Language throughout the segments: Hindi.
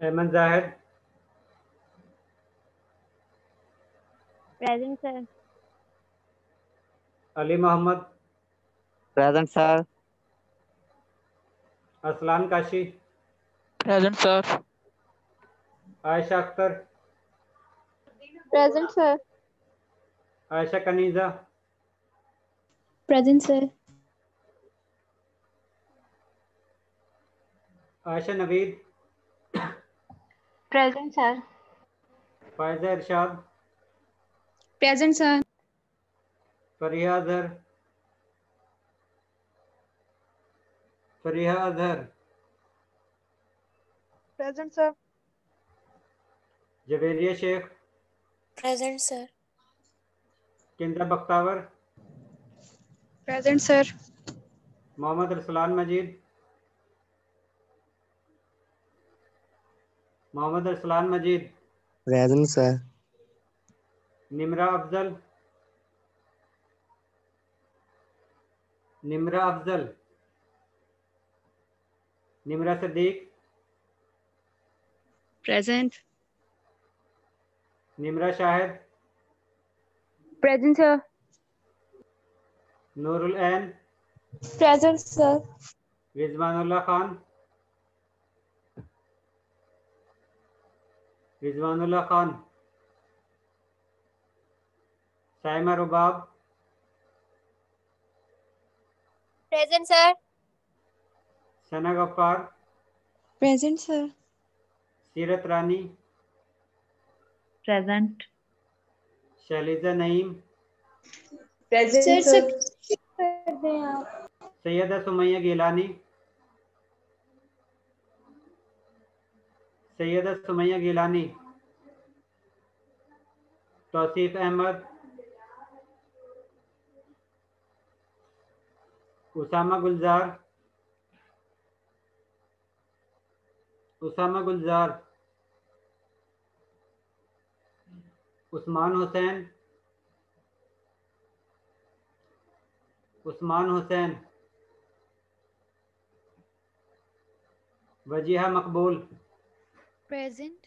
Ahmad Zahid, Present, sir. Ali Mohammad, Present, sir. Aslan Kashi, Present, sir. Ayesha Akhtar, Present, sir. Ayesha Kaniza, Present, sir. Ayesha Naveed, Present, sir. Faiza इरशाद, Present, sir. Fariha Azhar, Fariha Azhar, Present, sir. Javeria Sheikh, Present, sir. किंदा Bakhtawar, Present, sir. Mohammad Arsalan मजीद, मोहम्मद अरसलान मजीद, Present, sir. Nimra Afzal, Nimra Afzal, Nimra Sadiq, Present. Nimra Shahid, Present, sir. Nurul ऐन, Present, sir. रिजवानुल्लाह खान, रिजवानुल्लाह खान, साइमा रुबाब, Present, sir. सना गफ्फार, Present, sir. सीरत रानी, Present. शैलिजा Naeem, Present, sir. कर दें आप। सैयदा सुमैया गिलानी, सैयदा सुमैया गिलानी, तौसीफ अहमद, उसामा गुलजार, उसामा गुलजार, उस्मान हुसैन, उस्मान हुसैन, वजीहा मकबूल, Present.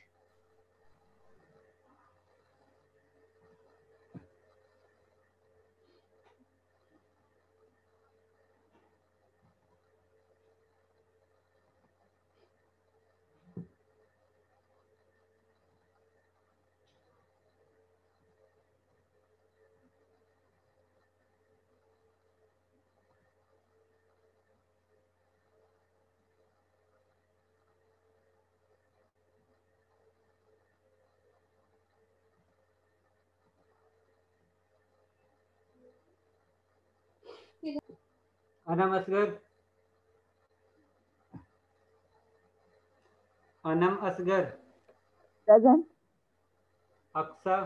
Anam Asghar, Anam Asghar, Present. Aqsa,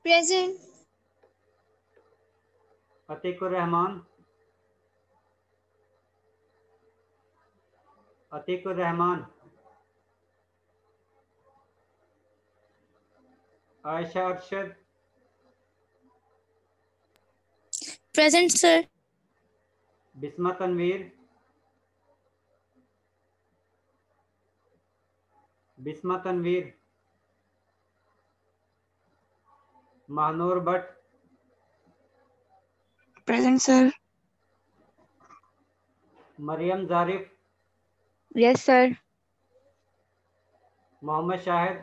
Present. Atiqur Rahman, Atiqur Rahman, Ayesha Arshad, Present, sir. Bisma Tanveer, Bisma Tanveer, Mahnoor Bhatt, Present, sir. Maryam Zarif, Yes, sir. Mohammad Shahid,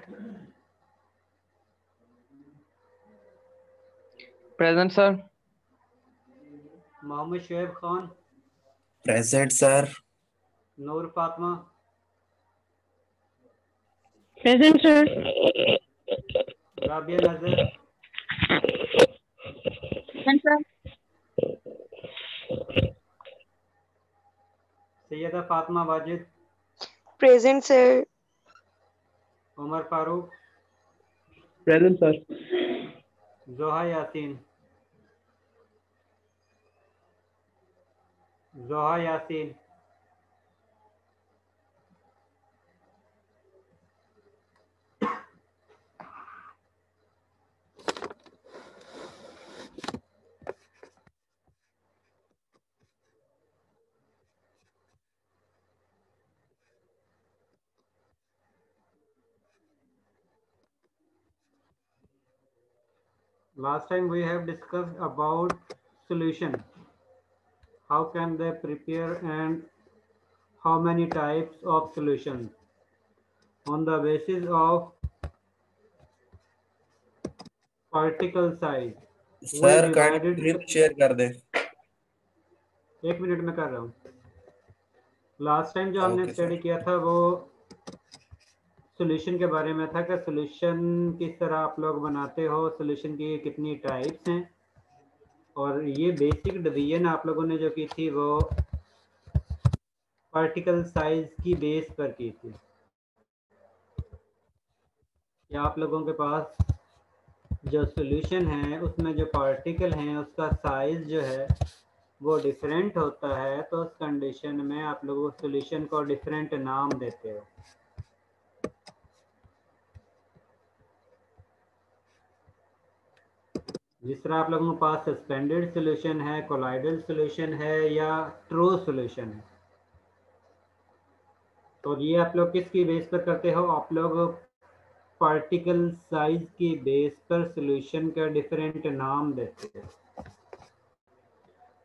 Present, sir. Mohammad Shoaib Khan, Present, sir. नूर फातमा, Present, sir. राबिया नजर, Present, sir. Syeda Fatima Wajid, Present, sir. Umar Farooq, Present, sir. जोहा यासीन, जोहा Yasin, Last time we have discussed about solution. How can they prepare and how many types of solutions on the basis of particle size. We sir kind divided. Screen share कर दे। 1 मिनट में कर रहा हूँ। लास्ट टाइम जो हमने ओके स्टडी सर। किया था वो सॉल्यूशन के बारे में था कि सॉल्यूशन किस तरह आप लोग बनाते हो, सॉल्यूशन की कितनी टाइप्स हैं, और ये बेसिक डिवीजन आप लोगों ने जो की थी वो पार्टिकल साइज की बेस पर की थी। क्या आप लोगों के पास जो सॉल्यूशन है उसमें जो पार्टिकल हैं उसका साइज जो है वो डिफरेंट होता है, तो उस कंडीशन में आप लोग सॉल्यूशन को डिफरेंट नाम देते हो। जिस तरह आप लोगों के पास सस्पेंडेड सॉल्यूशन है, कोलाइडल सॉल्यूशन है या ट्रू सॉल्यूशन है, तो ये आप लोग किसकी बेस पर करते हो? आप लोग पार्टिकल साइज की बेस पर सॉल्यूशन का डिफरेंट नाम देते हो।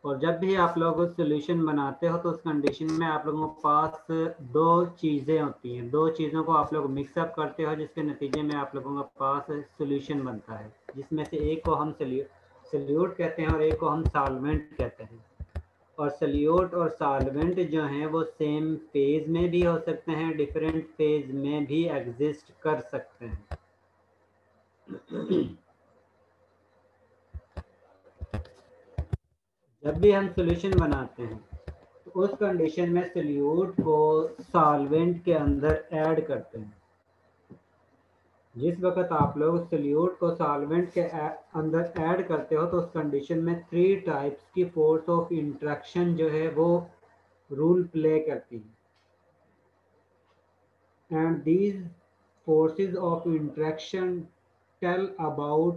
और जब भी आप लोग सॉल्यूशन बनाते हो तो उस कंडीशन में आप लोगों के पास दो चीज़ें होती हैं, दो चीज़ों को आप लोग मिक्सअप करते हो जिसके नतीजे में आप लोगों के पास सॉल्यूशन बनता है, जिसमें से एक को हम सॉल्यूट कहते हैं और एक को हम सॉल्वेंट कहते हैं। और सॉल्यूट और सॉल्वेंट जो हैं वो सेम फेज में भी हो सकते हैं, डिफरेंट फेज में भी एग्जिस्ट कर सकते हैं। जब भी हम सॉल्यूशन बनाते हैं तो उस कंडीशन में सॉल्यूट को सॉल्वेंट के अंदर ऐड करते हैं। जिस वक्त आप लोग सॉल्यूट को सॉल्वेंट के अंदर ऐड करते हो तो उस कंडीशन में 3 टाइप्स की फोर्स ऑफ इंट्रैक्शन जो है वो रूल प्ले करती है। And these forces of interaction tell about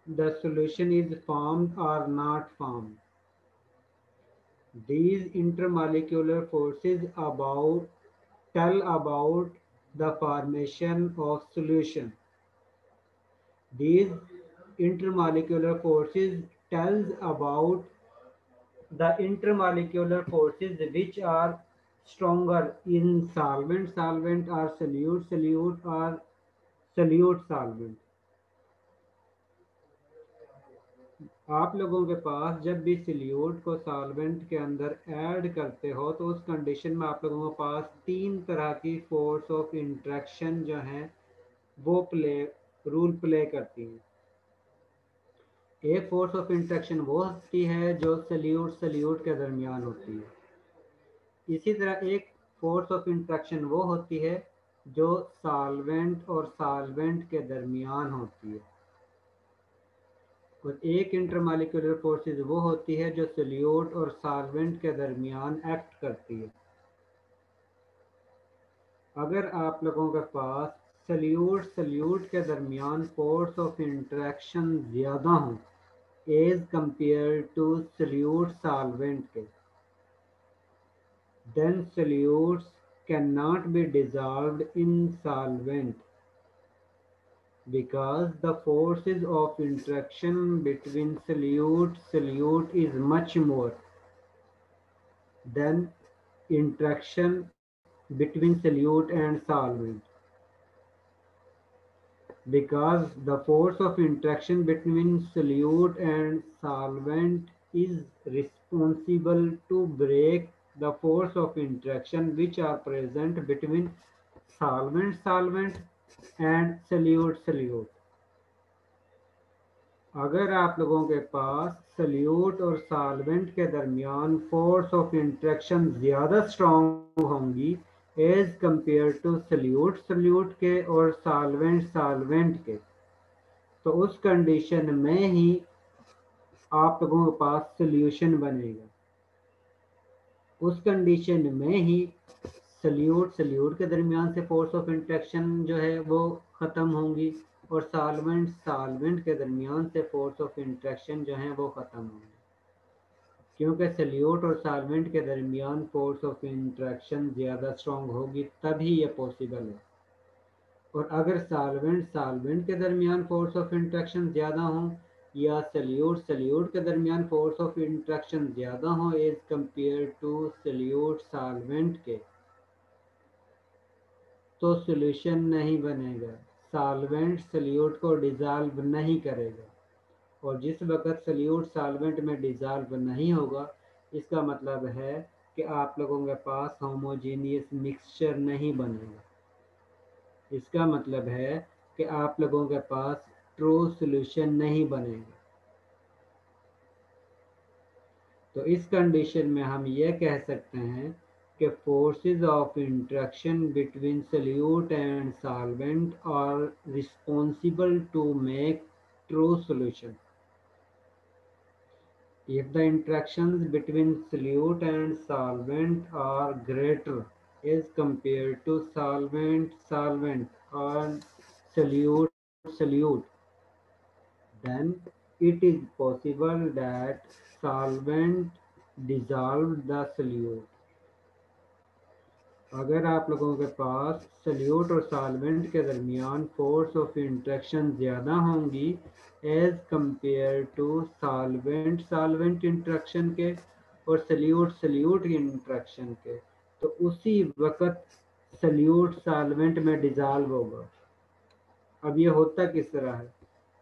the solution is formed और not formed. These intermolecular forces tell about the formation of solution. These intermolecular forces tells about the intermolecular forces which are stronger in solvent or solute or solute solvent. आप लोगों के पास जब भी सॉल्यूट को सॉल्वेंट के अंदर ऐड करते हो तो उस कंडीशन में आप लोगों के पास 3 तरह की फोर्स ऑफ इंट्रैक्शन जो हैं वो रूल प्ले करती हैं। एक फोर्स ऑफ इंट्रैक्शन वो होती है जो सॉल्यूट के दरमियान होती है। इसी तरह एक फोर्स ऑफ इंट्रैक्शन वो होती है जो सॉल्वेंट और सॉल्वेंट के दरमियान होती है। और एक इंटरमॉलिक्यूलर फोर्सेस वो होती है जो सॉल्यूट और सॉल्वेंट के दरमियान एक्ट करती है। अगर आप लोगों के पास सॉल्यूट के दरमियान फोर्स ऑफ इंटरेक्शन ज़्यादा हो as compare to solute solvent के, then solutes can not be dissolved in solvent because the forces of interaction between solute is much more than interaction between solute and solvent. Because the force of interaction between solute and solvent is responsible to break the force of interaction which are present between solvent and solute. अगर आप लोगों के पास सॉल्यूट और सॉल्वेंट के दरमियान फोर्स ऑफ इंट्रैक्शन ज़्यादा स्ट्रॉन्ग होंगी एज कंपेयर टू सॉल्यूट के और सॉल्वेंट के, तो उस कंडीशन में ही आप लोगों के पास सॉल्यूशन बनेगा। उस कंडीशन में ही सॉल्यूट के दरमियान से फोर्स ऑफ इंट्रैक्शन जो है वो ख़त्म होंगी और सॉल्वेंट के दरमियान से फोर्स ऑफ इंट्रैक्शन जो है वो ख़त्म होंगी, क्योंकि सॉल्यूट और सॉल्वेंट के दरमियान फोर्स ऑफ इंट्रैक्शन ज़्यादा स्ट्रॉन्ग होगी तभी ये पॉसिबल है। और अगर सॉल्वेंट के दरमियान फोर्स ऑफ इंट्रैक्शन ज़्यादा हो या सल्यूट के दरमियान फोर्स ऑफ इंट्रैक्शन ज़्यादा हो as compare to solute solvent के, तो सॉल्यूशन नहीं बनेगा, साल्वेंट सल्यूट को डिज़ाल्व नहीं करेगा। और जिस वक्त सल्यूट साल्वेंट में डिज़ाल्व नहीं होगा, इसका मतलब है कि आप लोगों के पास होमोजीनियस मिक्सचर नहीं बनेगा। इसका मतलब है कि आप लोगों के पास ट्रू सॉल्यूशन नहीं बनेगा। तो इस कंडीशन में हम ये कह सकते हैं कि forces of interaction between solute and solvent are responsible to make true solution. If the interactions between solute and solvent are greater as compared to solvent and solute, then it is possible that solvent dissolved the solute. अगर आप लोगों के पास सल्यूट और सॉल्वेंट के दरमियान फोर्स ऑफ इंट्रैक्शन ज़्यादा होंगी as compare to solvent interaction के और सल्यूट इंट्रैक्शन के, तो उसी वक्त सल्यूट सॉल्वेंट में डिज़ाल्व होगा। अब ये होता किस तरह है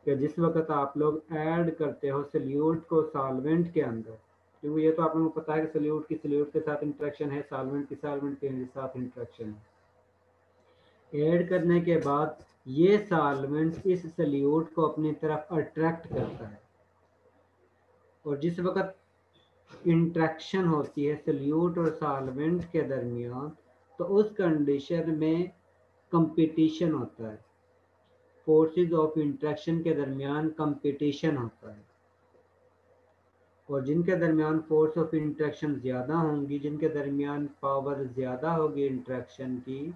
कि जिस वक्त आप लोग ऐड करते हो सल्यूट को सॉल्वेंट के अंदर, क्योंकि ये तो आप लोगों को पता है कि सल्यूट की सल्यूट के साथ इंट्रैक्शन है, सॉल्वेंट की सॉल्वेंट के साथ इंट्रैक्शन है। ऐड करने के बाद ये सॉल्वेंट इस सल्यूट को अपनी तरफ अट्रैक्ट करता है, और जिस वक्त इंट्रैक्शन होती है सल्यूट और सॉल्वेंट के दरमियान, तो उस कंडीशन में कंपटीशन होता है, फोर्सेस ऑफ इंट्रैक्शन के दरमियान कंपटीशन होता है। और जिनके दरमियान फोर्स ऑफ इंट्रैक्शन ज़्यादा होंगी, जिनके दरमियान पावर ज़्यादा होगी इंट्रैक्शन की,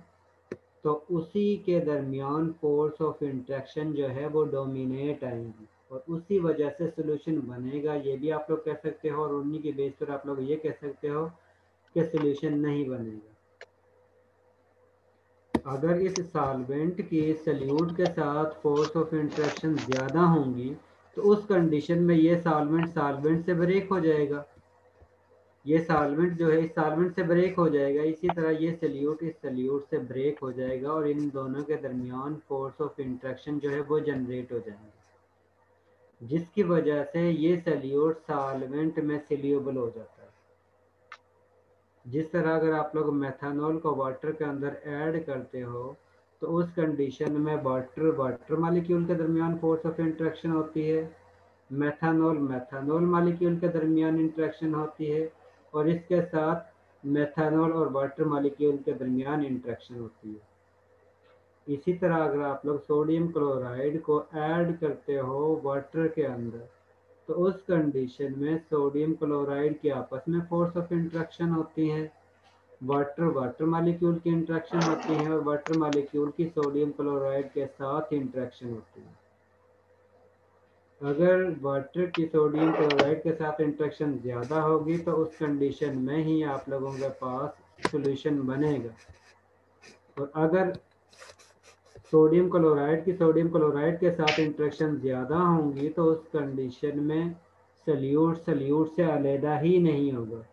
तो उसी के दरमियान फोर्स ऑफ इंट्रैक्शन जो है वो डोमिनेट आएंगी और उसी वजह से सॉल्यूशन बनेगा। ये भी आप लोग कह सकते हो, और उन्हीं के बेस पर आप लोग ये कह सकते हो कि सॉल्यूशन नहीं बनेगा। अगर इस सॉल्वेंट की सल्यूट के साथ फोर्स ऑफ इंट्रैक्शन ज़्यादा होंगी, तो उस कंडीशन में ये सॉल्वेंट से ब्रेक हो जाएगा, ये सॉल्वेंट जो है इस सॉल्वेंट से ब्रेक हो जाएगा। इसी तरह ये सल्यूट इस सल्यूट से ब्रेक हो जाएगा और इन दोनों के दरमियान फोर्स ऑफ इंट्रैक्शन जो है वो जनरेट हो जाएंगे, जिसकी वजह से ये सल्यूट सॉल्वेंट में सोल्यूबल हो जाता है। जिस तरह अगर आप लोग मेथनॉल को वाटर के अंदर ऐड करते हो, तो उस कंडीशन में वाटर मालिक्यूल के दरमियान फोर्स ऑफ इंट्रैक्शन होती है, मेथनॉल मालिक्यूल के दरमियान इंट्रैक्शन होती है, और इसके साथ मेथनॉल और वाटर मालिक्यूल के दरमियान इंट्रैक्शन होती है। इसी तरह अगर आप लोग सोडियम क्लोराइड को ऐड करते हो वाटर के अंदर, तो उस कंडीशन में सोडियम क्लोराइड की आपस में फोर्स ऑफ इंट्रैक्शन होती है, वाटर मालिक्यूल की इंट्रैक्शन होती है, और वाटर मालिक्यूल की सोडियम क्लोराइड के साथ इंट्रैक्शन होती है। अगर वाटर की सोडियम क्लोराइड के साथ इंट्रैक्शन ज़्यादा होगी, तो उस कंडीशन में ही आप लोगों के पास सॉल्यूशन बनेगा। और अगर सोडियम क्लोराइड के साथ इंट्रैक्शन ज़्यादा होंगी, तो उस कंडीशन में सल्यूट से अलहदा ही नहीं होगा,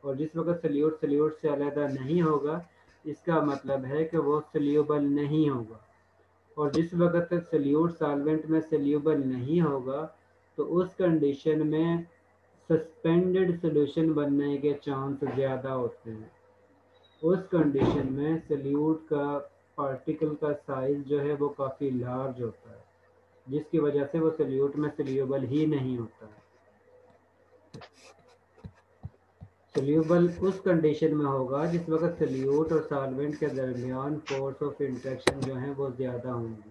और जिस वक्त सल्यूट से अलहदा नहीं होगा, इसका मतलब है कि वो सोल्यूबल नहीं होगा। और जिस वक्त तक सल्यूट सॉल्वेंट में सोल्यूबल नहीं होगा, तो उस कंडीशन में सस्पेंडेड सॉल्यूशन बनने के चांस ज़्यादा होते हैं। उस कंडीशन में सल्यूट का पार्टिकल का साइज जो है वो काफ़ी लार्ज होता है, जिसकी वजह से वो सल्यूट में सोल्यूबल ही नहीं होता है। सोल्यूबल उस कंडीशन में होगा जिस वक्त सल्यूट और सॉल्वेंट के दरमियान फोर्स ऑफ इंट्रैक्शन जो है वो ज़्यादा होंगी।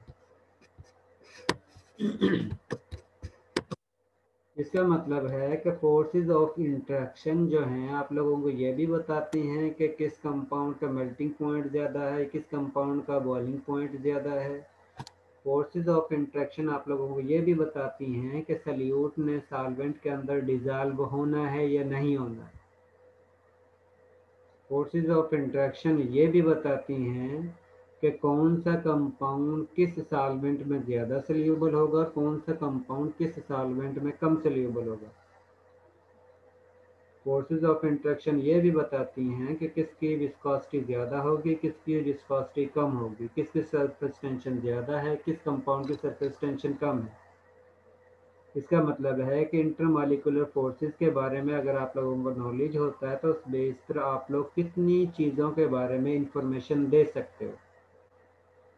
इसका मतलब है कि फोर्सेस ऑफ इंट्रैक्शन जो हैं आप लोगों को ये भी बताती हैं कि किस कंपाउंड का मेल्टिंग पॉइंट ज़्यादा है, किस कंपाउंड का बॉइलिंग पॉइंट ज़्यादा है। फोर्सेस ऑफ इंट्रैक्शन आप लोगों को ये भी बताती हैं कि सल्यूट ने सॉल्वेंट के अंदर डिज़ाल्व होना है या नहीं होना है। फोर्सेस ऑफ इंट्रैक्शन ये भी बताती हैं कि कौन सा कंपाउंड किस सॉल्वेंट में ज़्यादा सोल्यूबल होगा और कौन सा कंपाउंड किस सॉल्वेंट में कम सोल्यूबल होगा। फोर्सेस ऑफ इंट्रैक्शन ये भी बताती हैं कि किसकी विस्कोसिटी ज़्यादा होगी, किसकी विस्कोसिटी कम होगी, किसकी सरफेस टेंशन ज़्यादा है, किस कंपाउंड की सरफेस टेंशन कम है। इसका मतलब है कि इंटरमॉलिक्यूलर फोर्सेस के बारे में अगर आप लोगों को नॉलेज होता है तो उस बेस पर आप लोग कितनी चीज़ों के बारे में इंफॉर्मेशन दे सकते हो।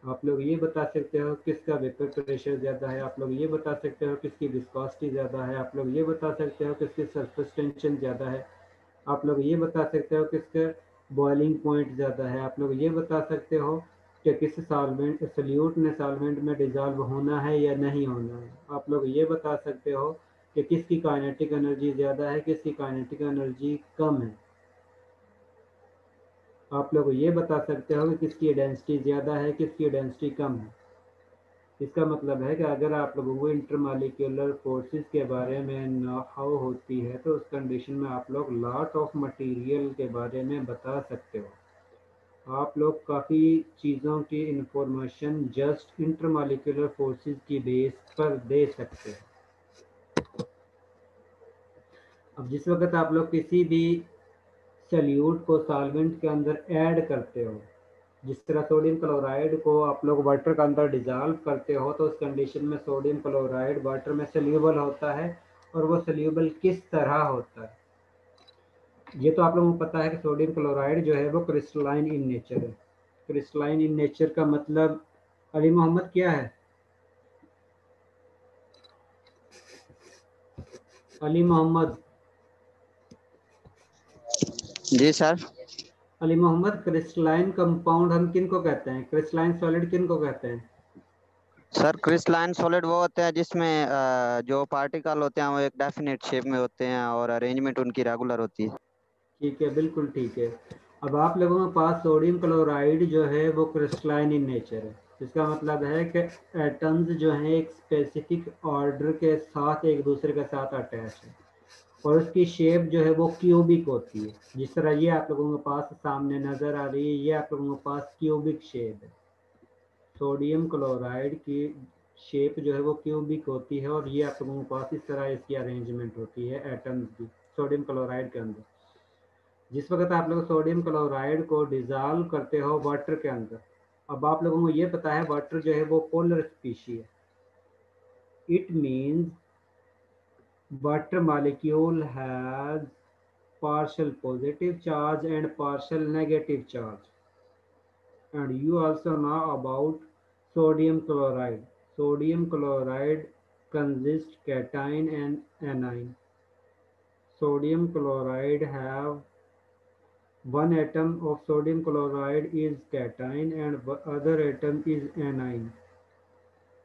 आप लोग ये बता सकते हो किसका वेपर प्रेशर ज़्यादा है, आप लोग ये बता सकते हो किसकी विस्कोसिटी ज़्यादा है, आप लोग ये बता सकते हो किसकी सरफेस टेंशन ज़्यादा है, आप लोग ये बता सकते हो किसका बॉइलिंग पॉइंट ज़्यादा है, आप लोग ये बता सकते हो कि किस सॉल्वेंट सल्यूट ने सॉल्वेंट में डिज़ोल्व होना है या नहीं होना है, आप लोग ये बता सकते हो कि किसकी काइनेटिक एनर्जी ज़्यादा है, किसकी काइनेटिक एनर्जी कम है, आप लोग ये बता सकते हो कि किसकी डेंसिटी ज़्यादा है, किसकी डेंसिटी कम है। इसका मतलब है कि अगर आप लोगों को इंटरमॉलिक्यूलर फोर्सेस के बारे में नॉलेज होती है तो उस कंडीशन में आप लोग लॉट ऑफ मटेरियल के बारे में बता सकते हो। आप लोग काफ़ी चीज़ों की इंफॉर्मेशन जस्ट इंटरमॉलिक्यूलर फोर्सेस की बेस पर दे सकते हो। अब जिस वक्त आप लोग किसी भी सल्यूट को सॉल्वेंट के अंदर ऐड करते हो, जिस तरह सोडियम क्लोराइड को आप लोग वाटर के अंदर डिज़ोल्व करते हो तो उस कंडीशन में सोडियम क्लोराइड वाटर में सोल्यूबल होता है और वो सोल्यूबल किस तरह होता है ये तो आप लोगों को पता है कि सोडियम क्लोराइड जो है वो क्रिस्टलाइन इन नेचर है। क्रिस्टलाइन इन नेचर का मतलब अली मोहम्मद क्या है? Ali Mohammad ji sir. Ali Mohammad crystalline compound हम किन को कहते हैं, क्रिस्टलाइन सॉलिड किन को कहते हैं? सर क्रिस्टलाइन सॉलिड वो होते हैं जिसमें जो पार्टिकल होते हैं वो एक डेफिनेट शेप में होते हैं और अरेंजमेंट उनकी रेगुलर होती है। ठीक है, बिल्कुल ठीक है। अब आप लोगों के पास सोडियम क्लोराइड जो है वो क्रिस्टलाइन इन नेचर है। इसका मतलब है कि एटम्स जो हैं एक स्पेसिफिक ऑर्डर के साथ एक दूसरे के साथ अटैच है और उसकी शेप जो है वो क्यूबिक होती है। जिस तरह ये आप लोगों के पास सामने नज़र आ रही है, ये आप लोगों के पास क्यूबिक शेप है। सोडियम क्लोराइड की शेप जो है वो क्यूबिक होती है और ये आप लोगों के पास इस तरह इसकी अरेंजमेंट होती है एटम्स की सोडियम क्लोराइड के अंदर। जिस वक्त आप लोग सोडियम क्लोराइड को डिज़ोल्व करते हो वाटर के अंदर, अब आप लोगों को ये पता है वाटर जो है वो पोलर स्पीशी है। It means water molecule has partial positive charge and partial negative charge. And you also know about sodium chloride. Sodium chloride consists cation and anion. Sodium chloride have one atom of sodium chloride is cation and other atom is anion.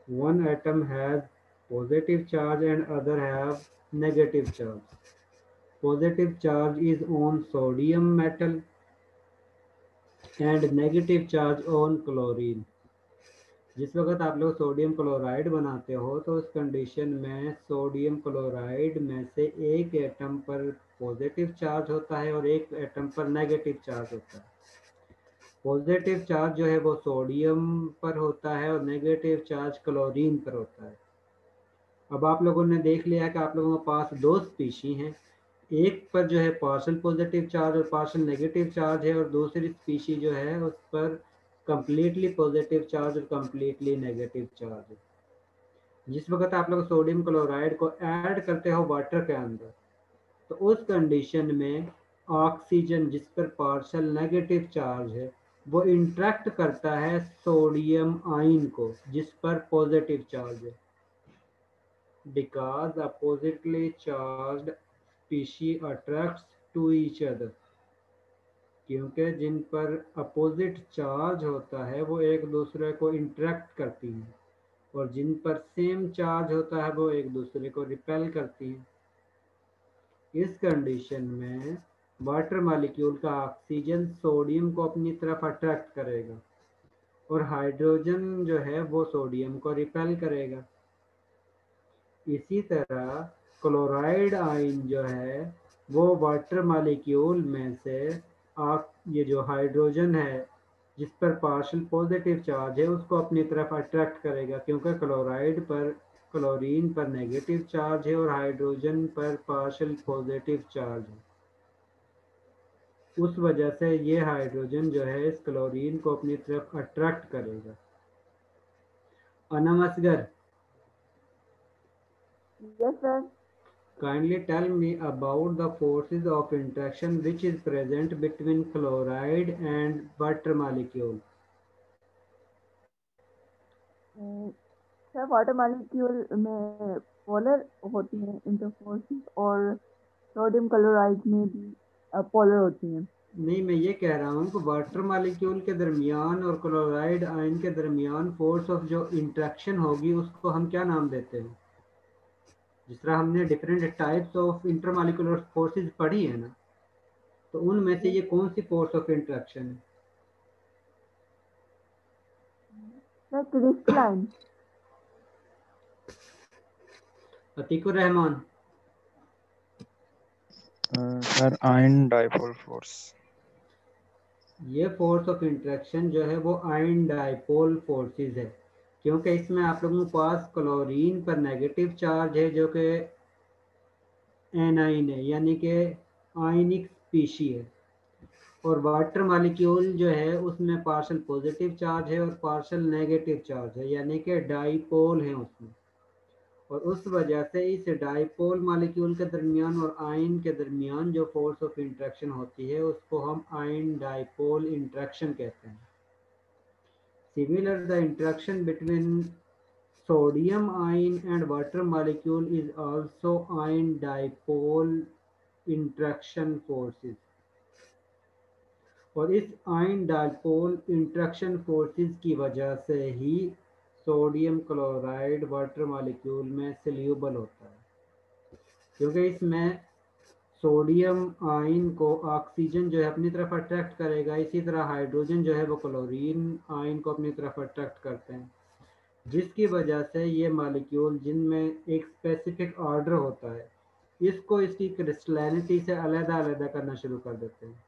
One atom has positive charge and other have negative charge. Positive charge is on sodium metal and negative charge on chlorine. जिस वक्त आप लोग सोडियम क्लोराइड बनाते हो तो उस कंडीशन में सोडियम क्लोराइड में से एक एटम पर पॉजिटिव चार्ज होता है और एक एटम पर नेगेटिव चार्ज होता है। पॉजिटिव चार्ज जो है वो सोडियम पर होता है और नेगेटिव चार्ज क्लोरीन पर होता है। अब आप लोगों ने देख लिया कि आप लोगों के पास दो स्पीशी हैं, एक पर जो है पार्शियल पॉजिटिव चार्ज और पार्शियल नेगेटिव चार्ज है और दूसरी स्पीशी जो है उस पर कंप्लीटली पॉजिटिव चार्ज और कंप्लीटली नेगेटिव चार्ज है। जिस वक्त आप लोग सोडियम क्लोराइड को ऐड करते हो वाटर के अंदर तो उस कंडीशन में ऑक्सीजन जिस पर पार्शियल नेगेटिव चार्ज है वो इंट्रैक्ट करता है सोडियम आयन को जिस पर पॉजिटिव चार्ज है। Because oppositely charged species attracts to each other. क्योंकि जिन पर अपोजिट चार्ज होता है वो एक दूसरे को इंटरेक्ट करती हैं और जिन पर सेम चार्ज होता है वो एक दूसरे को रिपेल करती हैं। इस कंडीशन में वाटर मॉलिक्यूल का ऑक्सीजन सोडियम को अपनी तरफ अट्रैक्ट करेगा और हाइड्रोजन जो है वो सोडियम को रिपेल करेगा। इसी तरह क्लोराइड आयन जो है वो वाटर मॉलिक्यूल में से आप ये जो हाइड्रोजन है जिस पर पार्शियल पॉजिटिव चार्ज है उसको अपनी तरफ अट्रैक्ट करेगा, क्योंकि क्लोरीन पर नेगेटिव चार्ज है और हाइड्रोजन पर पार्शियल पॉजिटिव चार्ज है। उस वजह से ये हाइड्रोजन जो है इस क्लोरीन को अपनी तरफ अट्रैक्ट करेगा। Anam Asgar, Yes, sir. kindly tell me about the forces of interaction which is present between chloride and water molecule. Sir water molecule में पोलर होती हैं इंटरफोर्सेस और सोडियम क्लोराइड में भी पोलर होती हैं। नहीं, मैं ये कह रहा हूँ कि वाटर मॉलिक्यूल के दरमियान और क्लोराइड आयन के दरमियान फोर्स ऑफ जो इंट्रैक्शन होगी उसको हम क्या नाम देते हैं? जिस तरह हमने different types of intermolecular forces पढ़ी है ना, तो उनमें से ये कौन सी फोर्स ऑफ इंट्रैक्शन है? Sir crystalline. Atiqur Rahman, sir ion dipole force. ये फोर्स ऑफ इंट्रैक्शन जो है वो आयन डाइपोल फोर्सेस है, क्योंकि इसमें आप लोगों के पास क्लोरीन पर नेगेटिव चार्ज है जो कि एनाइन है, यानी कि आयनिक स्पीशी है, और वाटर मॉलिक्यूल जो है उसमें पार्शियल पॉजिटिव चार्ज है और पार्शियल नेगेटिव चार्ज है, यानी कि डाइपोल है उसमें। और उस वजह से इस डाइपोल मॉलिक्यूल के दरमियान और आयन के दरमियान जो फोर्स ऑफ इंट्रैक्शन होती है उसको हम आयन डाइपोल इंट्रैक्शन कहते हैं। Similar the interaction between sodium ion and water molecule is also ion dipole interaction forces, और इस आयन डाइपोल इंट्रैक्शन फोर्सेस की वजह से ही सोडियम क्लोराइड वाटर मॉलिक्यूल में सल्यूबल होता है, क्योंकि इसमें सोडियम आयन को ऑक्सीजन जो है अपनी तरफ अट्रैक्ट करेगा, इसी तरह हाइड्रोजन जो है वो क्लोरीन आयन को अपनी तरफ अट्रैक्ट करते हैं, जिसकी वजह से ये मॉलिक्यूल जिनमें एक स्पेसिफिक ऑर्डर होता है इसको इसकी क्रिस्टलिनिटी से अलग-अलग करना शुरू कर देते हैं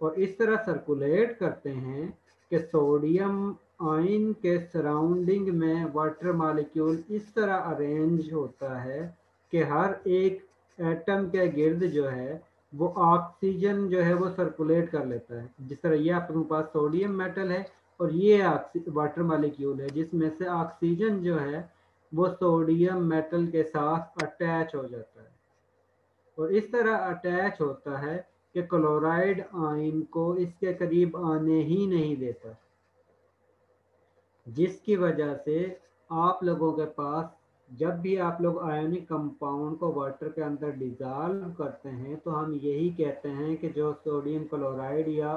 और इस तरह सर्कुलेट करते हैं कि सोडियम आयन के सराउंडिंग में वाटर मॉलिक्यूल इस तरह अरेंज होता है कि हर एक एटम के गिर्द जो है वो ऑक्सीजन जो है वो सर्कुलेट कर लेता है। जिस तरह ये आपके पास सोडियम मेटल है और ये वाटर मॉलिक्यूल है, जिसमें से ऑक्सीजन जो है वो सोडियम मेटल के साथ अटैच हो जाता है और इस तरह अटैच होता है कि क्लोराइड आयन को इसके करीब आने ही नहीं देता, जिसकी वजह से आप लोगों के पास जब भी आप लोग आयोनिक कंपाउंड को वाटर के अंदर डिज़ोल्व करते हैं तो हम यही कहते हैं कि जो सोडियम क्लोराइड या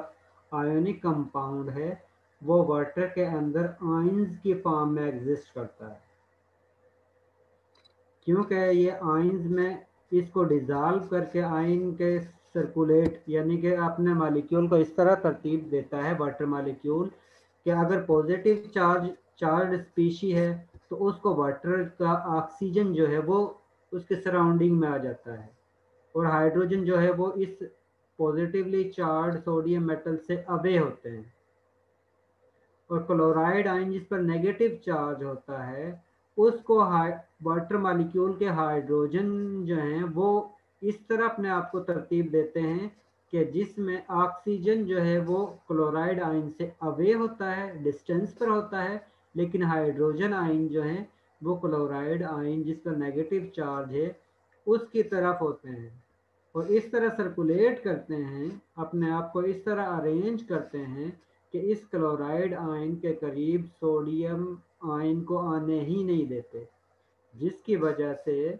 आयोनिक कंपाउंड है वो वाटर के अंदर आयंस की फॉर्म में एग्जिस्ट करता है, क्योंकि ये आयंस में इसको डिज़ोल्व करके आयन के सर्कुलेट यानी कि अपने मॉलिक्यूल को इस तरह तरतीब देता है वाटर मॉलिक्यूल कि अगर पॉजिटिव चार्ज स्पीशी है तो उसको वाटर का ऑक्सीजन जो है वो उसके सराउंडिंग में आ जाता है और हाइड्रोजन जो है वो इस पॉजिटिवली चार्ज सोडियम मेटल से अवे होते हैं, और क्लोराइड आयन जिस पर नेगेटिव चार्ज होता है उसको वाटर मॉलिक्यूल के हाइड्रोजन जो हैं वो इस तरह अपने आप को तरतीब देते हैं कि जिसमें ऑक्सीजन जो है वो क्लोराइड आयन से अवे होता है, डिस्टेंस पर होता है, लेकिन हाइड्रोजन आयन जो है वो क्लोराइड आयन जिस पर नेगेटिव चार्ज है उसकी तरफ होते हैं और इस तरह सर्कुलेट करते हैं, अपने आप को इस तरह अरेंज करते हैं कि इस क्लोराइड आयन के करीब सोडियम आयन को आने ही नहीं देते, जिसकी वजह से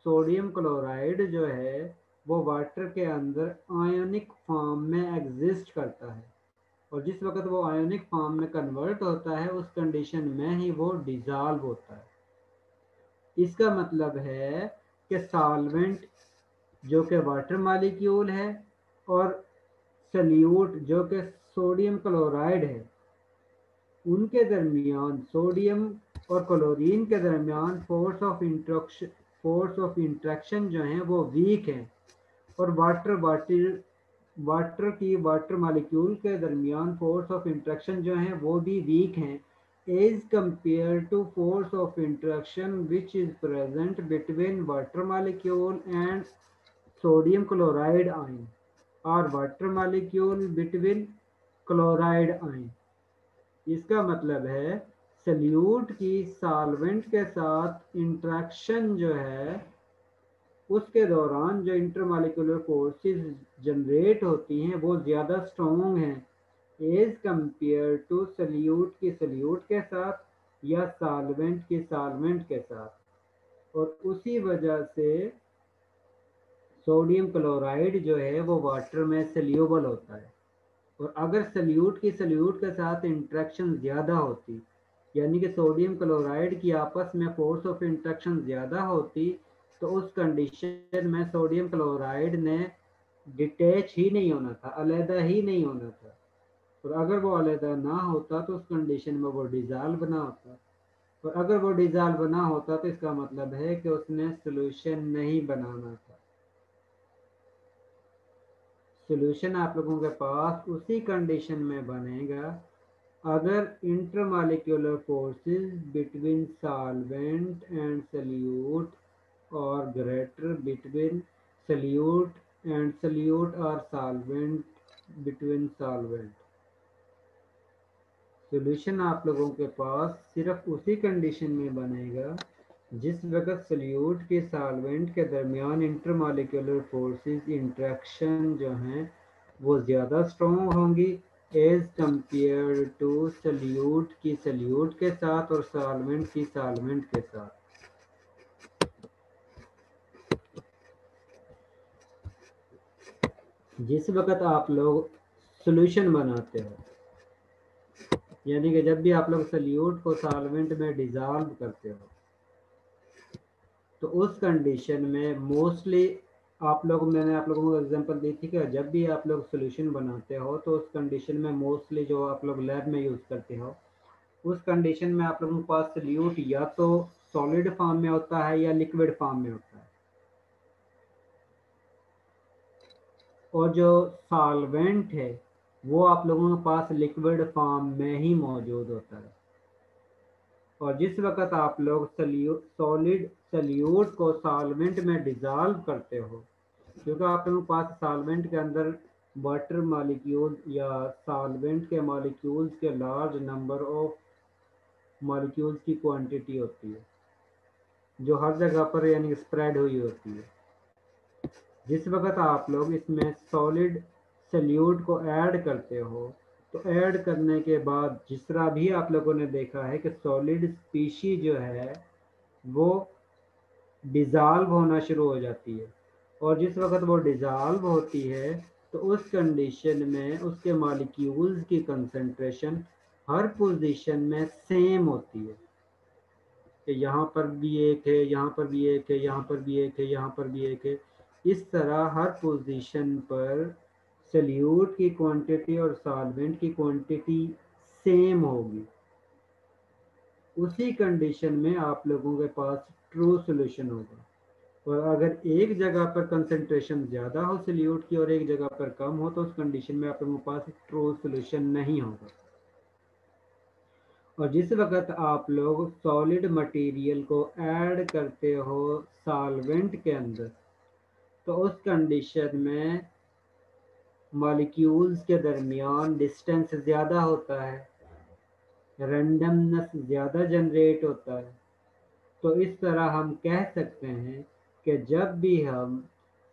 सोडियम क्लोराइड जो है वो वाटर के अंदर आयोनिक फॉर्म में एग्जिस्ट करता है और जिस वक्त वो आयोनिक फॉर्म में कन्वर्ट होता है उस कंडीशन में ही वो डिज़ोल्व होता है। इसका मतलब है कि सॉल्वेंट जो कि वाटर मॉलिक्यूल है और सल्यूट जो कि सोडियम क्लोराइड है, उनके दरमियान सोडियम और क्लोरीन के दरमियान फोर्स ऑफ इंट्रैक्शन जो है वो वीक है और वाटर वाटर की वाटर मालिक्यूल के दरमियान फोर्स ऑफ इंट्रैक्शन जो है वो भी वीक हैं as compare to force of interaction which is present between water molecule and sodium chloride ion और water molecule between chloride ion. इसका मतलब है सल्यूट की सॉल्वेंट के साथ इंट्रैक्शन जो है उसके दौरान जो इंटरमॉलिक्यूलर फोर्सेस जनरेट होती हैं वो ज़्यादा स्ट्रॉन्ग हैं एज कंपेयर टू सल्यूट की सल्यूट के साथ या सॉल्वेंट की सॉल्वेंट के साथ। और उसी वजह से सोडियम क्लोराइड जो है वो वाटर में सल्यूबल होता है। और अगर सल्यूट की सल्यूट के साथ इंट्रैक्शन ज़्यादा होती यानी कि सोडियम क्लोराइड की आपस में फोर्स ऑफ इंट्रैक्शन ज़्यादा होती तो उस कंडीशन में सोडियम क्लोराइड ने डिटैच ही नहीं होना था, अलहदा ही नहीं होना था। और अगर वो अलहदा ना होता तो उस कंडीशन में वो डिज़ाल्व बना होता। और अगर वो डिज़ाल्व बना होता तो इसका मतलब है कि उसने सोल्यूशन नहीं बनाना था। सोल्यूशन आप लोगों के पास उसी कंडीशन में बनेगा अगर intermolecular forces between solvent and solute और greater between solute and solute और सॉल्वेंट बिटवीन सॉल्वेंट। सोल्यूशन आप लोगों के पास सिर्फ उसी कंडीशन में बनेगा जिस वक्त सल्यूट के सॉल्वेंट के दरमियान इंटरमॉलिक्यूलर फोर्सेस इंट्रैक्शन जो हैं वो ज़्यादा स्ट्रॉन्ग होंगी एज कंपेयर टू सल्यूट की सल्यूट के साथ और सॉल्वेंट की सॉल्वेंट के साथ। जिस वक्त आप लोग सोल्यूशन बनाते हो यानी कि जब भी आप लोग सल्यूट को सॉल्वेंट में डिज़ोल्व करते हो तो उस कंडीशन में मोस्टली मैंने आप लोगों को एग्जांपल दी थी कि जब भी आप लोग सोल्यूशन बनाते हो तो उस कंडीशन में मोस्टली जो आप लोग लैब में यूज़ करते हो उस कंडीशन में आप लोगों के पास सल्यूट या तो सॉलिड फॉर्म में होता है या लिक्विड फॉर्म में होता है। और जो सॉल्वेंट है वो आप लोगों के पास लिक्विड फॉर्म में ही मौजूद होता है। और जिस वक्त आप लोग सॉलिड सल्यूट को सॉल्वेंट में डिज़ोल्व करते हो क्योंकि आप लोगों के पास सॉल्वेंट के अंदर वाटर मॉलिक्यूल या सॉल्वेंट के मॉलिक्यूल्स के लार्ज नंबर ऑफ मॉलिक्यूल्स की क्वांटिटी होती है जो हर जगह पर यानी स्प्रेड हुई होती है। जिस वक्त आप लोग इसमें सॉलिड सल्यूट को ऐड करते हो तो ऐड करने के बाद जिस तरह भी आप लोगों ने देखा है कि सॉलिड स्पीशी जो है वो डिज़ोल्व होना शुरू हो जाती है। और जिस वक्त वो डिज़ोल्व होती है तो उस कंडीशन में उसके मॉलिक्यूल्स की कंसंट्रेशन हर पोजीशन में सेम होती है कि यहाँ पर भी एक है, यहाँ पर भी एक है, यहाँ पर भी एक है, यहाँ पर भी एक है। इस तरह हर पोजीशन पर सल्यूट की क्वांटिटी और सॉल्वेंट की क्वांटिटी सेम होगी। उसी कंडीशन में आप लोगों के पास ट्रू सॉल्यूशन होगा। और अगर एक जगह पर कंसंट्रेशन ज़्यादा हो सल्यूट की और एक जगह पर कम हो तो उस कंडीशन में आप लोगों के पास ट्रू सॉल्यूशन नहीं होगा। और जिस वक्त आप लोग सॉलिड मटेरियल को ऐड करते हो सॉल्वेंट के अंदर तो उस कंडीशन में मॉलिक्यूल्स के दरमियान डिस्टेंस ज़्यादा होता है, रैंडमनेस ज़्यादा जनरेट होता है। तो इस तरह हम कह सकते हैं कि जब भी हम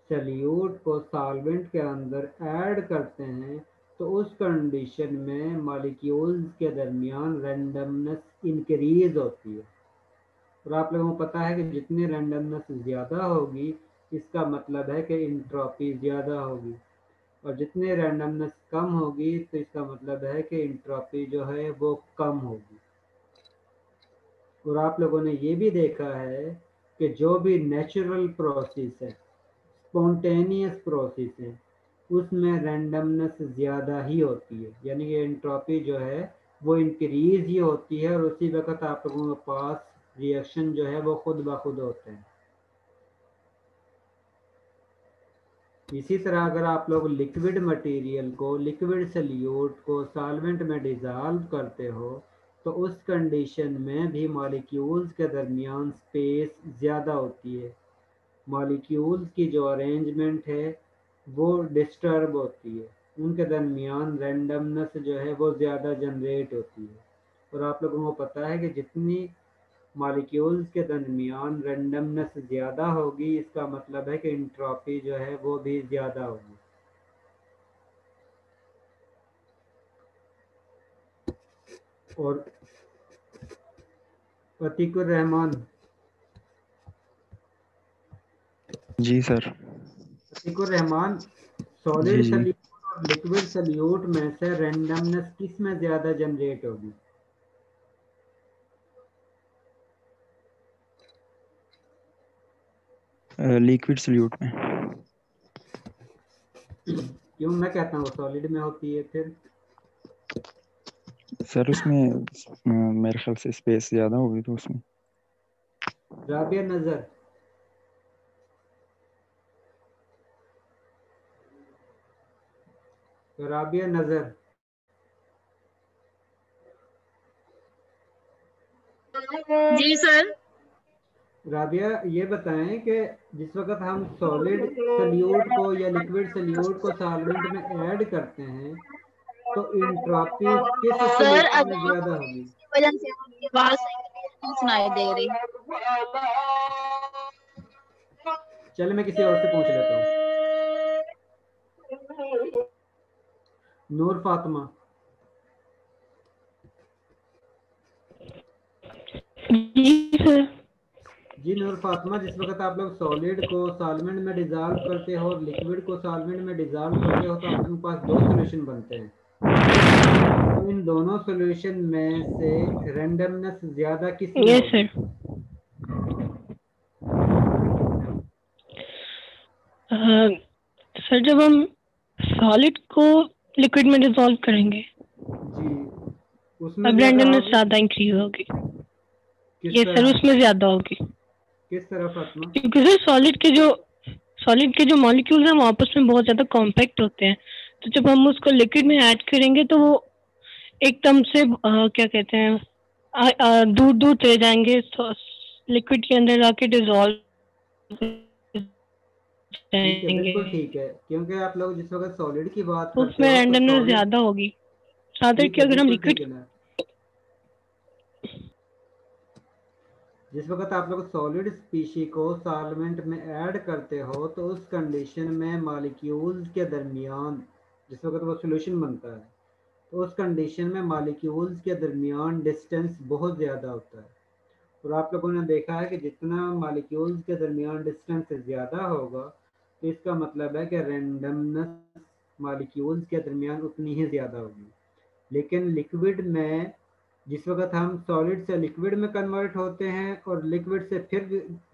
सल्यूट को सॉल्वेंट के अंदर ऐड करते हैं तो उस कंडीशन में मॉलिक्यूल्स के दरमियान रैंडमनेस इंक्रीज होती है। और आप लोगों को पता है कि जितनी रैंडमनेस ज़्यादा होगी इसका मतलब है कि इंट्रॉपी ज़्यादा होगी और जितनी रैंडमनेस कम होगी तो इसका मतलब है कि इंट्रॉपी जो है वो कम होगी। और आप लोगों ने ये भी देखा है कि जो भी नेचुरल प्रोसेस है, स्पॉन्टेनियस प्रोसेस है, उसमें रैंडमनेस ज़्यादा ही होती है यानी कि एंट्रोपी जो है वो इंक्रीज ही होती है और उसी वक्त आप लोगों के पास रिएक्शन जो है वो खुद ब खुद होते हैं। इसी तरह अगर आप लोग लिक्विड मटेरियल को, लिक्विड सल्यूट को सॉल्वेंट में डिज़ोल्व करते हो तो उस कंडीशन में भी मॉलिक्यूल्स के दरमियान स्पेस ज़्यादा होती है, मॉलिक्यूल्स की जो अरेंजमेंट है वो डिस्टर्ब होती है, उनके दरमियान रैंडमनेस जो है वो ज़्यादा जनरेट होती है। और आप लोगों को पता है कि जितनी मॉलिक्यूल्स के दरमियान रैंडमनेस ज़्यादा होगी, इसका मतलब है कि इंट्रॉपी जो है वो भी ज़्यादा होगी। और अतीकुर रहमान, जी सर। अतीकुर रहमान, जी सॉलिड जी। सल्यूट और लिक्विड सल्यूट में से रैंडमनेस किस में ज़्यादा जनरेट होगी? लिक्विड सल्यूट में। क्यों? मैं कहता हूँ सॉलिड में होती है। फिर सर उसमें मेरे ख्याल से स्पेस ज़्यादा होगी तो उसमें। राबिया नजर, राबिया नजर, जी सर। राबिया ये बताएं कि जिस वक्त हम सॉलिड सल्यूट को या लिक्विड सल्यूट को सॉल्वेंट में ऐड करते हैं तो इंट्रॉपी किस सर सॉल्यूशन में अभी ज्यादा होगी? की वजह से आपकी आवाज नहीं सुनाई दे रही। चल मैं किसी और से पूछ लेता हूँ। नूर फातिमा, जी सर। जी नूर फातिमा, जिस वक्त आप लोग सॉलिड को सॉल्वेंट में डिजॉल्व करते हो और लिक्विड को सॉल्वेंट में डिजॉल्व करते हो तो आपके पास दो सॉल्यूशन बनते हैं, तो इन दोनों सॉल्यूशन में से रैंडमनेस ज्यादा किस में यस होगी? सर। सर जब हम सॉलिड को लिक्विड में डिसॉल्व करेंगे जी, उसमें अब ज्यादा रैंडमनेस होगी। ज्यादा इंक्रीज होगी। किस ये सर तरह? उसमें ज्यादा होगी किस तरह फातिमा? क्योंकि सर सॉलिड के जो मॉलिक्यूल्स हैं वो आपस में बहुत ज्यादा कॉम्पैक्ट होते हैं, तो जब हम उसको लिक्विड में ऐड करेंगे तो वो एकदम से क्या कहते हैं दूर दूर चले जाएंगे, तो लिक्विड के अंदर जाके डिसॉल्व ठीक है, जाएंगे, बिल्कुल ठीक है, क्योंकि आप लोग जिस वक्त सॉलिड की बात तो करते उसमें हो तो रैंडमनेस सॉलिड, ज्यादा होगी ज्यादा ठीक कि है, अगर हम बिल्कुल ठीक लिक्विड। है ना। जिस वक्त आप लोग सॉलिड स्पीशी को सॉल्वेंट में ऐड करते हो तो उस कंडीशन में मॉलिक्यूल्स के दरमियान, जिस वक्त वो सॉल्यूशन बनता है तो उस कंडीशन में मॉलिक्यूल्स के दरमियान डिस्टेंस बहुत ज़्यादा होता है। और आप लोगों ने देखा है कि जितना मॉलिक्यूल्स के दरमियान डिस्टेंस ज़्यादा होगा तो इसका मतलब है कि रैंडमनेस मॉलिक्यूल्स के दरमियान उतनी ही ज़्यादा होगी। लेकिन लिक्विड में जिस वक्त हम सॉलिड से लिक्विड में कन्वर्ट होते हैं और लिक्विड से फिर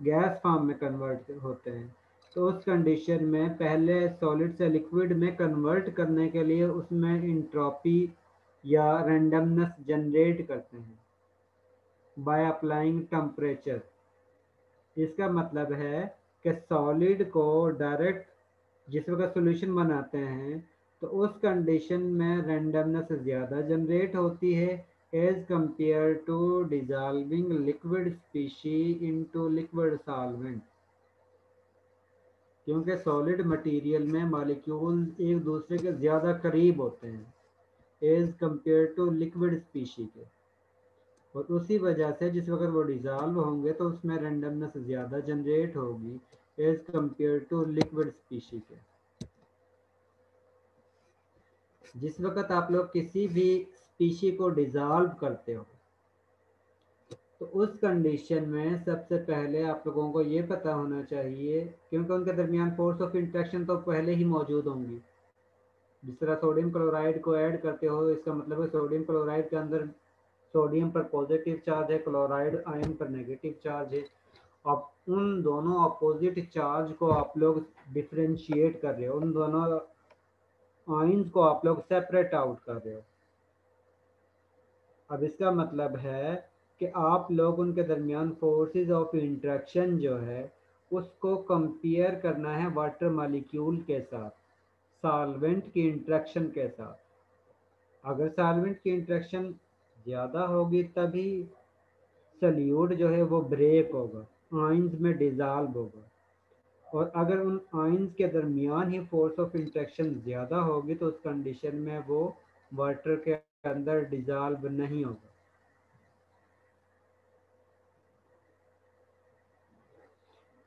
गैस फॉर्म में कन्वर्ट होते हैं तो उस कंडीशन में पहले सॉलिड से लिक्विड में कन्वर्ट करने के लिए उसमें इंट्रॉपी या रैंडमनेस जनरेट करते हैं बाय अप्लाइंग टेम्परेचर। इसका मतलब है कि सॉलिड को डायरेक्ट जिस वक्त सॉल्यूशन बनाते हैं तो उस कंडीशन में रैंडमनेस ज़्यादा जनरेट होती है as compare to dissolving liquid species into liquid solvent, क्योंकि सॉलिड मटेरियल में मॉलिक्यूल्स एक दूसरे के ज़्यादा करीब होते हैं as compare to liquid species के, और उसी वजह से जिस वक्त वो डिज़ोल्व होंगे तो उसमें रैंडमनेस ज़्यादा जनरेट होगी as compare to liquid species के। जिस वक्त आप लोग किसी भी स्पीशी को डिज़ोल्व करते हो तो उस कंडीशन में सबसे पहले आप लोगों को ये पता होना चाहिए, क्योंकि उनके दरमियान फोर्स ऑफ इंट्रैक्शन तो पहले ही मौजूद होंगी। जिस तरह सोडियम क्लोराइड को ऐड करते हो इसका मतलब है सोडियम क्लोराइड के अंदर सोडियम पर पॉजिटिव चार्ज है, क्लोराइड आयन पर नेगेटिव चार्ज है। अब उन दोनों अपोजिट चार्ज को आप लोग डिफ्रेंशिएट कर रहे हो, उन दोनों आयंस को आप लोग सेपरेट आउट कर रहे हो। अब इसका मतलब है कि आप लोग उनके दरमियान फोर्सेस ऑफ इंट्रैक्शन जो है उसको कंपेयर करना है वाटर मॉलिक्यूल के साथ, सॉल्वेंट की इंट्रैक्शन के साथ। अगर सॉल्वेंट की इंट्रैक्शन ज़्यादा होगी तभी सल्यूट जो है वो ब्रेक होगा, आयंस में डिज़ाल्व होगा। और अगर उन आयंस के दरमियान ही फोर्स ऑफ इंट्रैक्शन ज़्यादा होगी तो उस कंडीशन में वो वाटर के अंदर डिज़ाल्व नहीं होगा।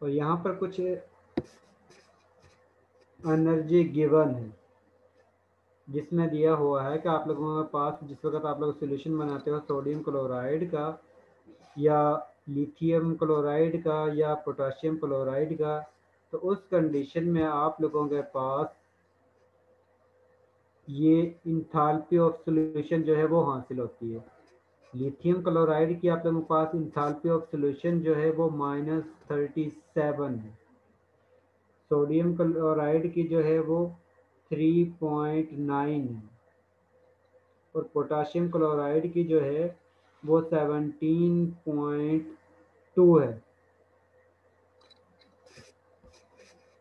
और यहाँ पर कुछ एनर्जी गिवन है जिसमें दिया हुआ है कि आप लोगों के पास जिस वक्त आप लोग सोल्यूशन बनाते हो सोडियम क्लोराइड का या लिथियम क्लोराइड का या पोटाशियम क्लोराइड का, तो उस कंडीशन में आप लोगों के पास ये इंथाल्पी ऑफ सोल्यूशन जो है वो हासिल होती है। लिथियम क्लोराइड की आप लोगों के पास इंथाल्पी ऑफ सोल्यूशन जो है वो -37 है, सोडियम क्लोराइड की जो है वो 3.9 है और पोटाशियम क्लोराइड की जो है वो 17.2 है।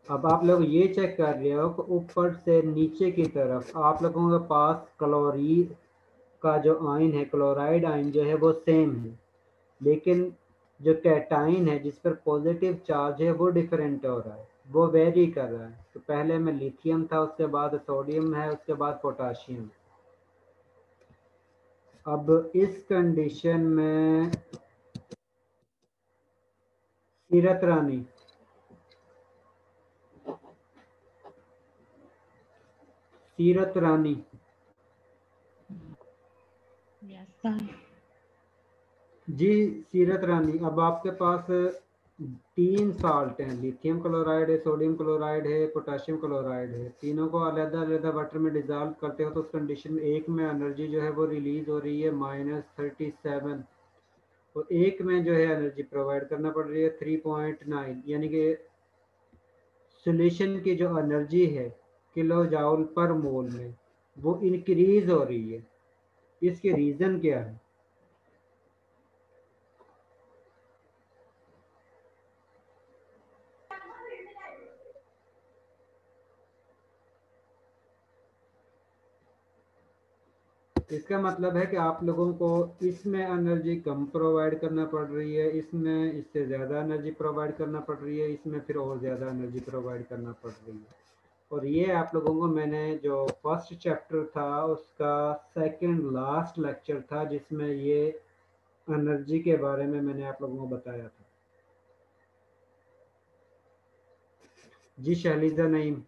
अब आप लोग ये चेक कर रहे हो कि ऊपर से नीचे की तरफ आप लोगों के पास क्लोरीन का जो आयन है, क्लोराइड आयन जो है वो सेम है, लेकिन जो कैटाइन है जिस पर पॉजिटिव चार्ज है वो डिफरेंट हो रहा है, वो वेरी कर रहा है। तो पहले में लिथियम था, उसके बाद सोडियम है, उसके बाद पोटाशियम। अब इस कंडीशन में सीरत रानी, सीरत रानी जी, सीरत रानी, अब आपके पास 3 साल्ट हैं, लिथियम क्लोराइड है, सोडियम क्लोराइड है, पोटाशियम क्लोराइड है। तीनों को अलग-अलग वाटर में डिज़ोल्व करते हो तो उस कंडीशन में एक में एनर्जी जो है वो रिलीज हो रही है -37 और एक में जो है एनर्जी प्रोवाइड करना पड़ रही है 3.9, यानी कि सॉल्यूशन की जो एनर्जी है किलो जाउल पर मोल में वो इंक्रीज हो रही है। इसके रीज़न क्या है? इसका मतलब है कि आप लोगों को इसमें एनर्जी कम प्रोवाइड करना पड़ रही है, इसमें इससे ज़्यादा एनर्जी प्रोवाइड करना पड़ रही है, इसमें फिर और ज़्यादा एनर्जी प्रोवाइड करना पड़ रही है। और ये आप लोगों को मैंने जो फर्स्ट चैप्टर था उसका सेकंड लास्ट लेक्चर था जिसमें ये एनर्जी के बारे में मैंने आप लोगों को बताया था। जी Shailija Naeem,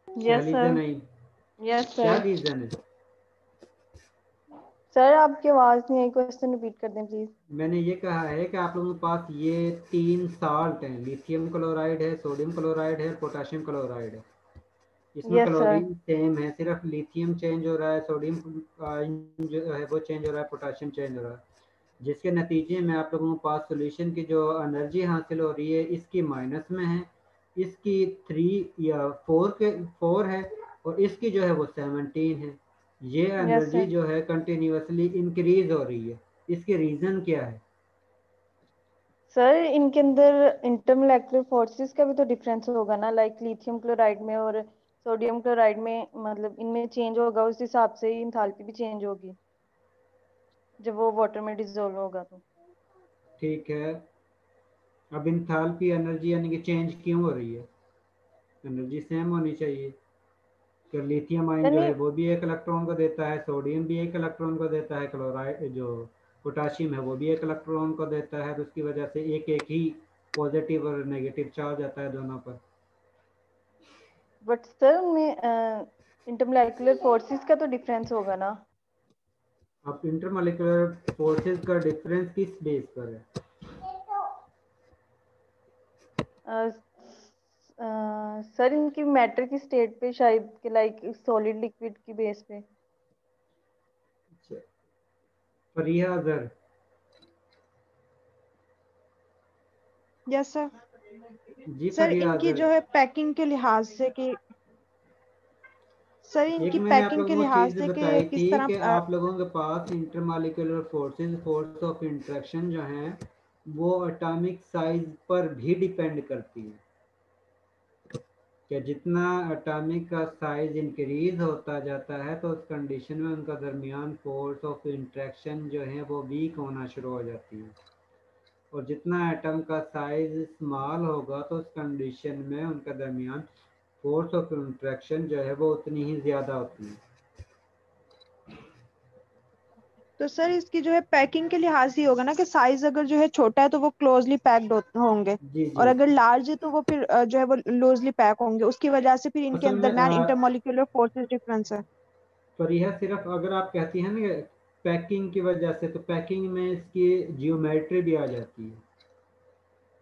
yes Shailija sir. Naeem, yes क्या सर। रीज़न है? सर आपकी आवाज नहीं आई, क्वेश्चन रिपीट कर दें प्लीज। मैंने ये कहा है कि आप लोगों के पास ये 3 साल्ट हैं, लिथियम क्लोराइड है, सोडियम क्लोराइड है, पोटाशियम क्लोराइड है। इसमें यस सर। क्लोरीन सेम है, सिर्फ लिथियम चेंज हो रहा है, सोडियम जो है वो चेंज हो रहा है, पोटाशियम चेंज हो रहा है, जिसके नतीजे में आप लोगों के पास सॉल्यूशन की जो एनर्जी हासिल हो रही है इसकी माइनस में है, इसकी 3 या 4 है और इसकी जो है वो 17 है। ये यस एनर्जी सर। जो है कंटिन्यूसली इंक्रीज हो रही है, इसके रीज़न क्या है? सर इनके अंदर इंटरमोलेक्युलर फोर्सेस का भी तो डिफरेंस होगा ना, लाइक लिथियम क्लोराइड में और सोडियम क्लोराइड में, मतलब इनमें चेंज होगा, उस हिसाब से ही इंथैल्पी भी चेंज होगी जब वो वाटर में डिसॉल्व होगा तो। ठीक है, अब इंथैल्पी एनर्जी यानी कि चेंज क्यों हो रही है? एनर्जी सेम होनी चाहिए कि लिथियम आयन जो यानी है वो भी एक इलेक्ट्रॉन को देता है, सोडियम भी एक इलेक्ट्रॉन को देता है, क्लोराइड जो पोटाशियम है वो भी एक इलेक्ट्रॉन को देता है, तो उसकी वजह से एक एक ही पॉजिटिव और नेगेटिव चार्ज आता है दोनों पर। बट सर उनमें इंटरमोलेक्युलर फोर्सेस का तो डिफरेंस होगा ना। अब इंटरमॉलिक्यूलर फोर्सेस का डिफरेंस किस बेस पर है? सर इनकी मैटर की स्टेट पे शायद कि लाइक सॉलिड लिक्विड की बेस पे। फरिया अजहर, यस सर। जी सर फरिया इनकी अजहर, जो है पैकिंग के लिहाज से कि सर एक इनकी मैंने आप पैकिंग के लोगों को लिहाज चीज से बताई कि किस थी कि तरह आप लोगों के पास intermolecular forces, force of interaction जो हैं वो एटॉमिक साइज पर भी डिपेंड करती है, कि जितना एटॉमिक का साइज इंक्रीज होता जाता है तो उस कंडीशन में उनका दरमियान फोर्स ऑफ इंटरेक्शन जो है वो वीक होना शुरू हो जाती है, और जितना एटम का साइज स्मॉल होगा तो उस कंडीशन में उनका दरमियान फोर्स ऑफ इंटरेक्शन जो है वो उतनी ही ज़्यादा होती है। तो सर इसकी जो है पैकिंग के लिहाज से होगा ना कि साइज अगर जो है छोटा है तो वो क्लोजली पैक्ड होंगे, जी और जी। अगर लार्ज है तो वो फिर जो है वो लूजली पैक होंगे, उसकी वजह से फिर इनके असल में दरमियान इंटरमॉलिक्यूलर फोर्सेस डिफरेंस है। पर यह सिर्फ अगर आप कहती हैं ना पैकिंग की वजह से, तो पैकिंग में इसकी जियोमेट्री भी आ जाती है।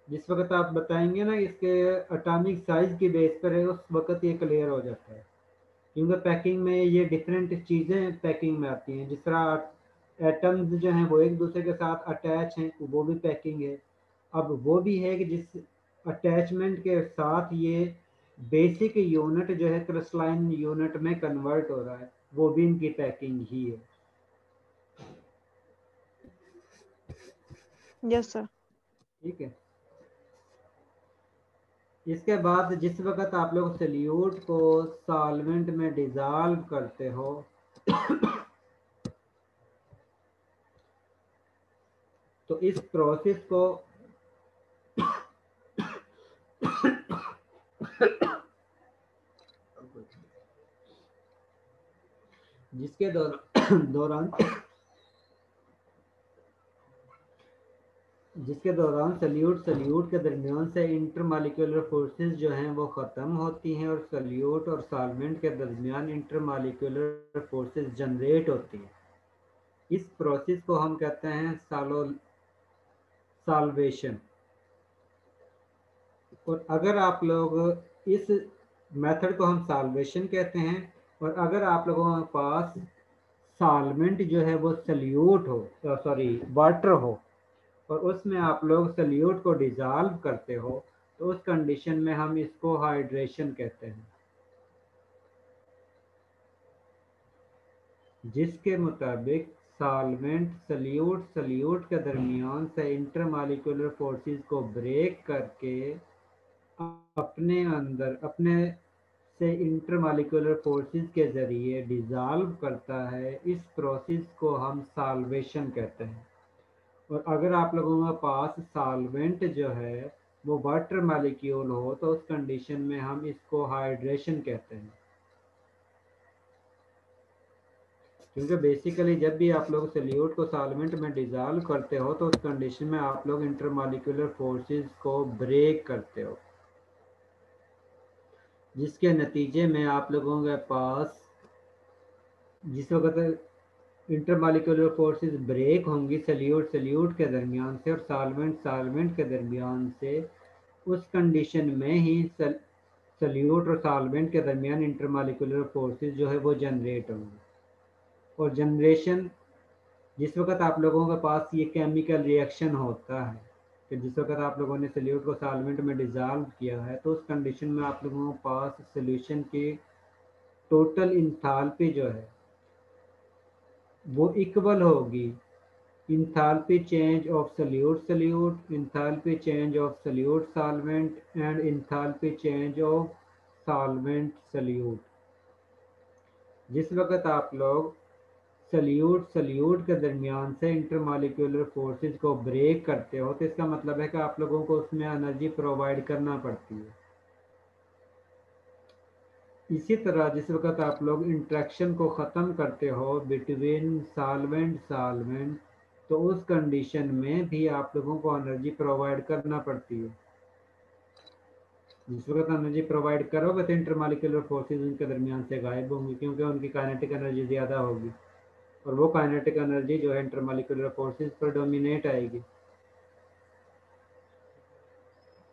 जिस वक्त आप बताएंगे ना इसके एटॉमिक साइज की बेस पर है, उस वक्त ये क्लियर हो जाता है, क्योंकि पैकिंग में ये डिफरेंट चीज़ें पैकिंग में आती हैं। जिस तरह एटम्स जो हैं वो एक दूसरे के साथ अटैच हैं, वो भी पैकिंग है। अब वो भी है कि जिस अटैचमेंट के साथ ये बेसिक यूनिट जो है क्रिस्टलाइन यूनिट में कन्वर्ट हो रहा है, वो भी इनकी पैकिंग ही है। Yes sir. ठीक है। इसके बाद जिस वक्त आप लोग सल्यूट को सॉल्वेंट में डिजॉल्व करते हो तो इस प्रोसेस को जिसके दौरान सल्यूट के दरमियान से इंटरमॉलिक्यूलर फोर्सेस जो हैं वो ख़त्म होती हैं, और सल्यूट और सॉल्वेंट के दरमियान इंटरमॉलिक्यूलर फोर्सेस जनरेट होती हैं। इस प्रोसेस को हम कहते हैं सॉल्वेशन। और अगर आप लोग इस मेथड को हम सॉल्वेशन कहते हैं, और अगर आप लोगों के पास सॉल्वेंट जो है वो सल्यूट हो, वाटर हो, और उसमें आप लोग सल्यूट को डिजॉल्व करते हो, तो उस कंडीशन में हम इसको हाइड्रेशन कहते हैं, जिसके मुताबिक सॉल्वेंट सल्यूट के दरमियान से इंटरमॉलिक्यूलर फोर्सेस को ब्रेक करके अपने से इंटरमॉलिक्यूलर फोर्सेस के ज़रिए डिज़ॉल्व करता है। इस प्रोसेस को हम सॉल्वेशन कहते हैं। और अगर आप लोगों के पास सॉल्वेंट जो है वो वाटर मॉलिक्यूल हो, तो उस कंडीशन में हम इसको हाइड्रेशन कहते हैं, क्योंकि बेसिकली जब भी आप लोग सल्यूट को सॉल्वेंट में डिज़ॉल्व करते हो तो उस कंडीशन में आप लोग इंटरमॉलिक्यूलर फोर्सेस को ब्रेक करते हो, जिसके नतीजे में आप लोगों के पास जिस वक्त इंटरमॉलिक्यूलर फोर्सेस ब्रेक होंगी सल्यूट के दरमियान से और सॉल्वेंट के दरमियान से, उस कंडीशन में ही सल्यूट और सॉल्वेंट के दरमियान इंटरमॉलिक्यूलर फोर्सेस जो है वो जनरेट होंगी। और जनरेशन जिस वक्त आप लोगों के पास ये केमिकल रिएक्शन होता है कि जिस वक्त आप लोगों ने सल्यूट को सॉल्वेंट में डिज़ॉल्व किया है, तो उस कंडीशन में आप लोगों के पास सॉल्यूशन की टोटल इंथाल्पी जो है वो इक्वल होगी enthalpy change of solute enthalpy change of solute solvent and enthalpy change of solvent solute. जिस वक्त आप लोग सल्यूट के दरमियान से इंटरमॉलिक्यूलर फोर्सेस को ब्रेक करते हो, तो इसका मतलब है कि आप लोगों को उसमें एनर्जी प्रोवाइड करना पड़ती है। इसी तरह जिस वक्त आप लोग इंट्रैक्शन को ख़त्म करते हो बिटवीन सॉल्वेंट, तो उस कंडीशन में भी आप लोगों को एनर्जी प्रोवाइड करना पड़ती है। जिस वक्त एनर्जी प्रोवाइड करोगे तो इंटरमॉलिक्यूलर फोर्सेस उनके दरमियान से गायब होंगी, क्योंकि उनकी काइनेटिक एनर्जी ज़्यादा होगी, और वो काइनेटिक एनर्जी जो है इंटरमॉलिक्यूलर फोर्सेस पर डोमिनेट आएगी।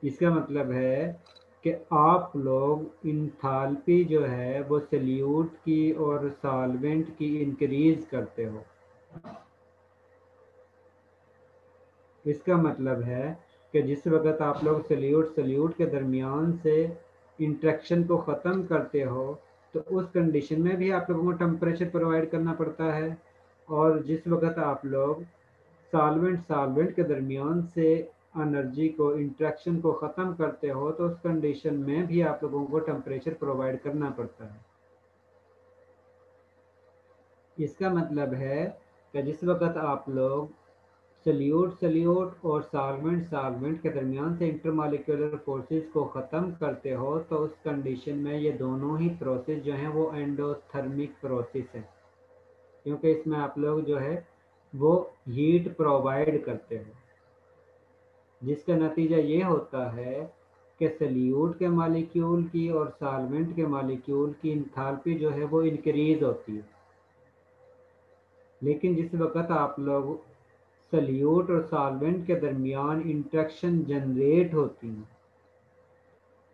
इसका मतलब है कि आप लोग इंथाल्पी जो है वो सल्यूट की और सॉल्वेंट की इंक्रीज करते हो। इसका मतलब है कि जिस वक्त आप लोग सल्यूट के दरमियान से इंट्रैक्शन को ख़त्म करते हो, तो उस कंडीशन में भी आप लोगों को टेम्परेचर प्रोवाइड करना पड़ता है। और जिस वक्त आप लोग सॉल्वेंट के दरमियान से एनर्जी को इंट्रैक्शन को ख़त्म करते हो तो उस कंडीशन में भी आप लोगों को टेम्परेचर प्रोवाइड करना पड़ता है। इसका मतलब है कि जिस वक्त आप लोग सल्यूट और सॉल्वेंट के दरमियान से इंटरमॉलिक्यूलर फोर्सेस को ख़त्म करते हो तो उस कंडीशन में ये दोनों ही प्रोसेस जो हैं वो एंडोथर्मिक प्रोसेस है, क्योंकि इसमें आप लोग जो है वो हीट प्रोवाइड करते हो, जिसका नतीजा ये होता है कि सल्यूट के मॉलिक्यूल की और सॉल्वेंट के मॉलिक्यूल की इंथैल्पी जो है वो इंक्रीज होती है। लेकिन जिस वक्त आप लोग सल्यूट और सॉल्वेंट के दरमियान इंट्रैक्शन जनरेट होती है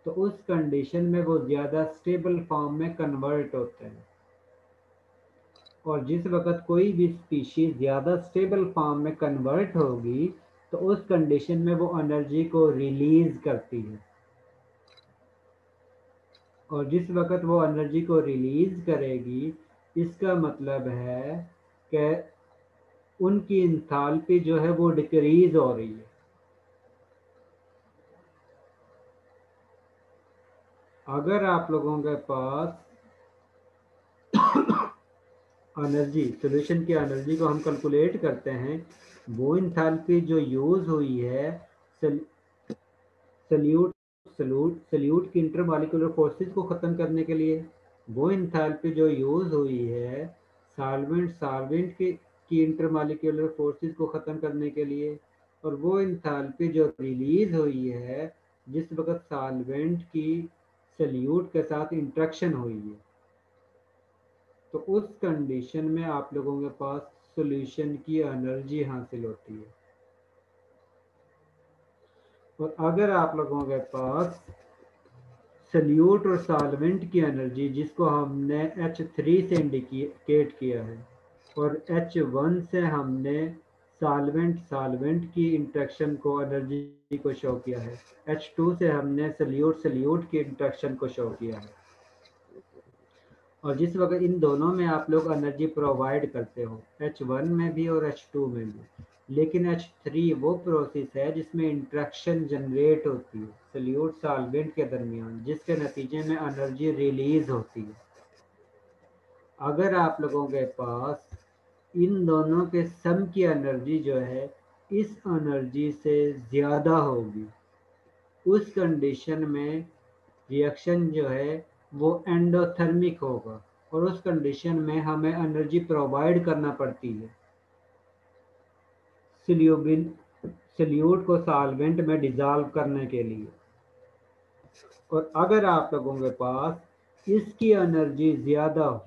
तो उस कंडीशन में वो ज़्यादा स्टेबल फॉर्म में कन्वर्ट होते हैं। और जिस वक्त कोई भी स्पीशीज ज़्यादा स्टेबल फॉर्म में कन्वर्ट होगी तो उस कंडीशन में वो एनर्जी को रिलीज करती है। और जिस वक्त वो एनर्जी को रिलीज करेगी इसका मतलब है कि उनकी इंथैल्पी जो है वो डिक्रीज हो रही है। अगर आप लोगों के पास एनर्जी सॉल्यूशन की एनर्जी को हम कैलकुलेट करते हैं, वो इंथैल्पी जो यूज़ हुई है सल्यूट की इंटरमॉलिक्यूलर फोर्सेस को ख़त्म करने के लिए, वो इंथैल्पी जो यूज़ हुई है सॉल्वेंट की इंटरमॉलिक्यूलर फोर्सेस को ख़त्म करने के लिए, और वो इंथैल्पी जो रिलीज़ हुई है जिस वक्त सॉल्वेंट की सल्यूट के साथ इंट्रैक्शन हुई है, तो उस कंडीशन में आप लोगों के पास सॉल्यूशन की एनर्जी हासिल होती है। और अगर आप लोगों के पास सल्यूट और सॉल्वेंट की एनर्जी जिसको हमने H3 से इंडिकेट किया है और H1 से हमने सॉल्वेंट की इंट्रैक्शन को एनर्जी को शो किया है, H2 से हमने सल्यूट की इंट्रैक्शन को शो किया है। और जिस वक्त इन दोनों में आप लोग एनर्जी प्रोवाइड करते हो H1 में भी और H2 में भी, लेकिन H3 वो प्रोसेस है जिसमें इंट्रैक्शन जनरेट होती है सल्यूट सॉल्वेंट के दरमियान, जिसके नतीजे में एनर्जी रिलीज होती है। अगर आप लोगों के पास इन दोनों के सम की एनर्जी जो है इस एनर्जी से ज़्यादा होगी, उस कंडीशन में रिएक्शन जो है वो एंडोथर्मिक होगा और उस कंडीशन में हमें एनर्जी प्रोवाइड करना पड़ती है सल्यूट को सॉल्वेंट में डिज़ोल्व करने के लिए। और अगर आप लोगों के पास इसकी एनर्जी ज़्यादा हो,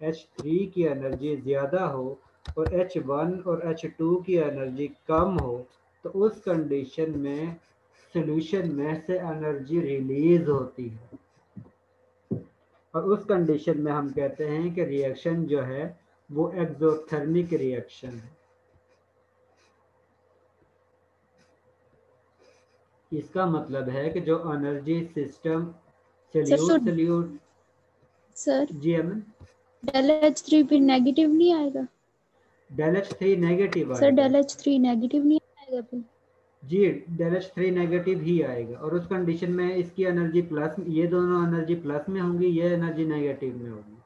H3 की एनर्जी ज़्यादा हो और H1 और H2 की एनर्जी कम हो, तो उस कंडीशन में सॉल्यूशन में से एनर्जी रिलीज होती है और उस कंडीशन में हम कहते हैं कि रिएक्शन जो है वो एक्सोथर्मिक रिएक्शन है। इसका मतलब है कि जो energy system solute sir ji M del H3 फिर नेगेटिव नहीं आएगा? डेल H3 नेगेटिव सर आएगा। डेल H3 नेगेटिव नहीं आएगा फिर? जी डेल H3 नेगेटिव ही आएगा और उस कंडीशन में इसकी एनर्जी प्लस, ये दोनों एनर्जी प्लस में होंगी, ये एनर्जी नेगेटिव में होगी।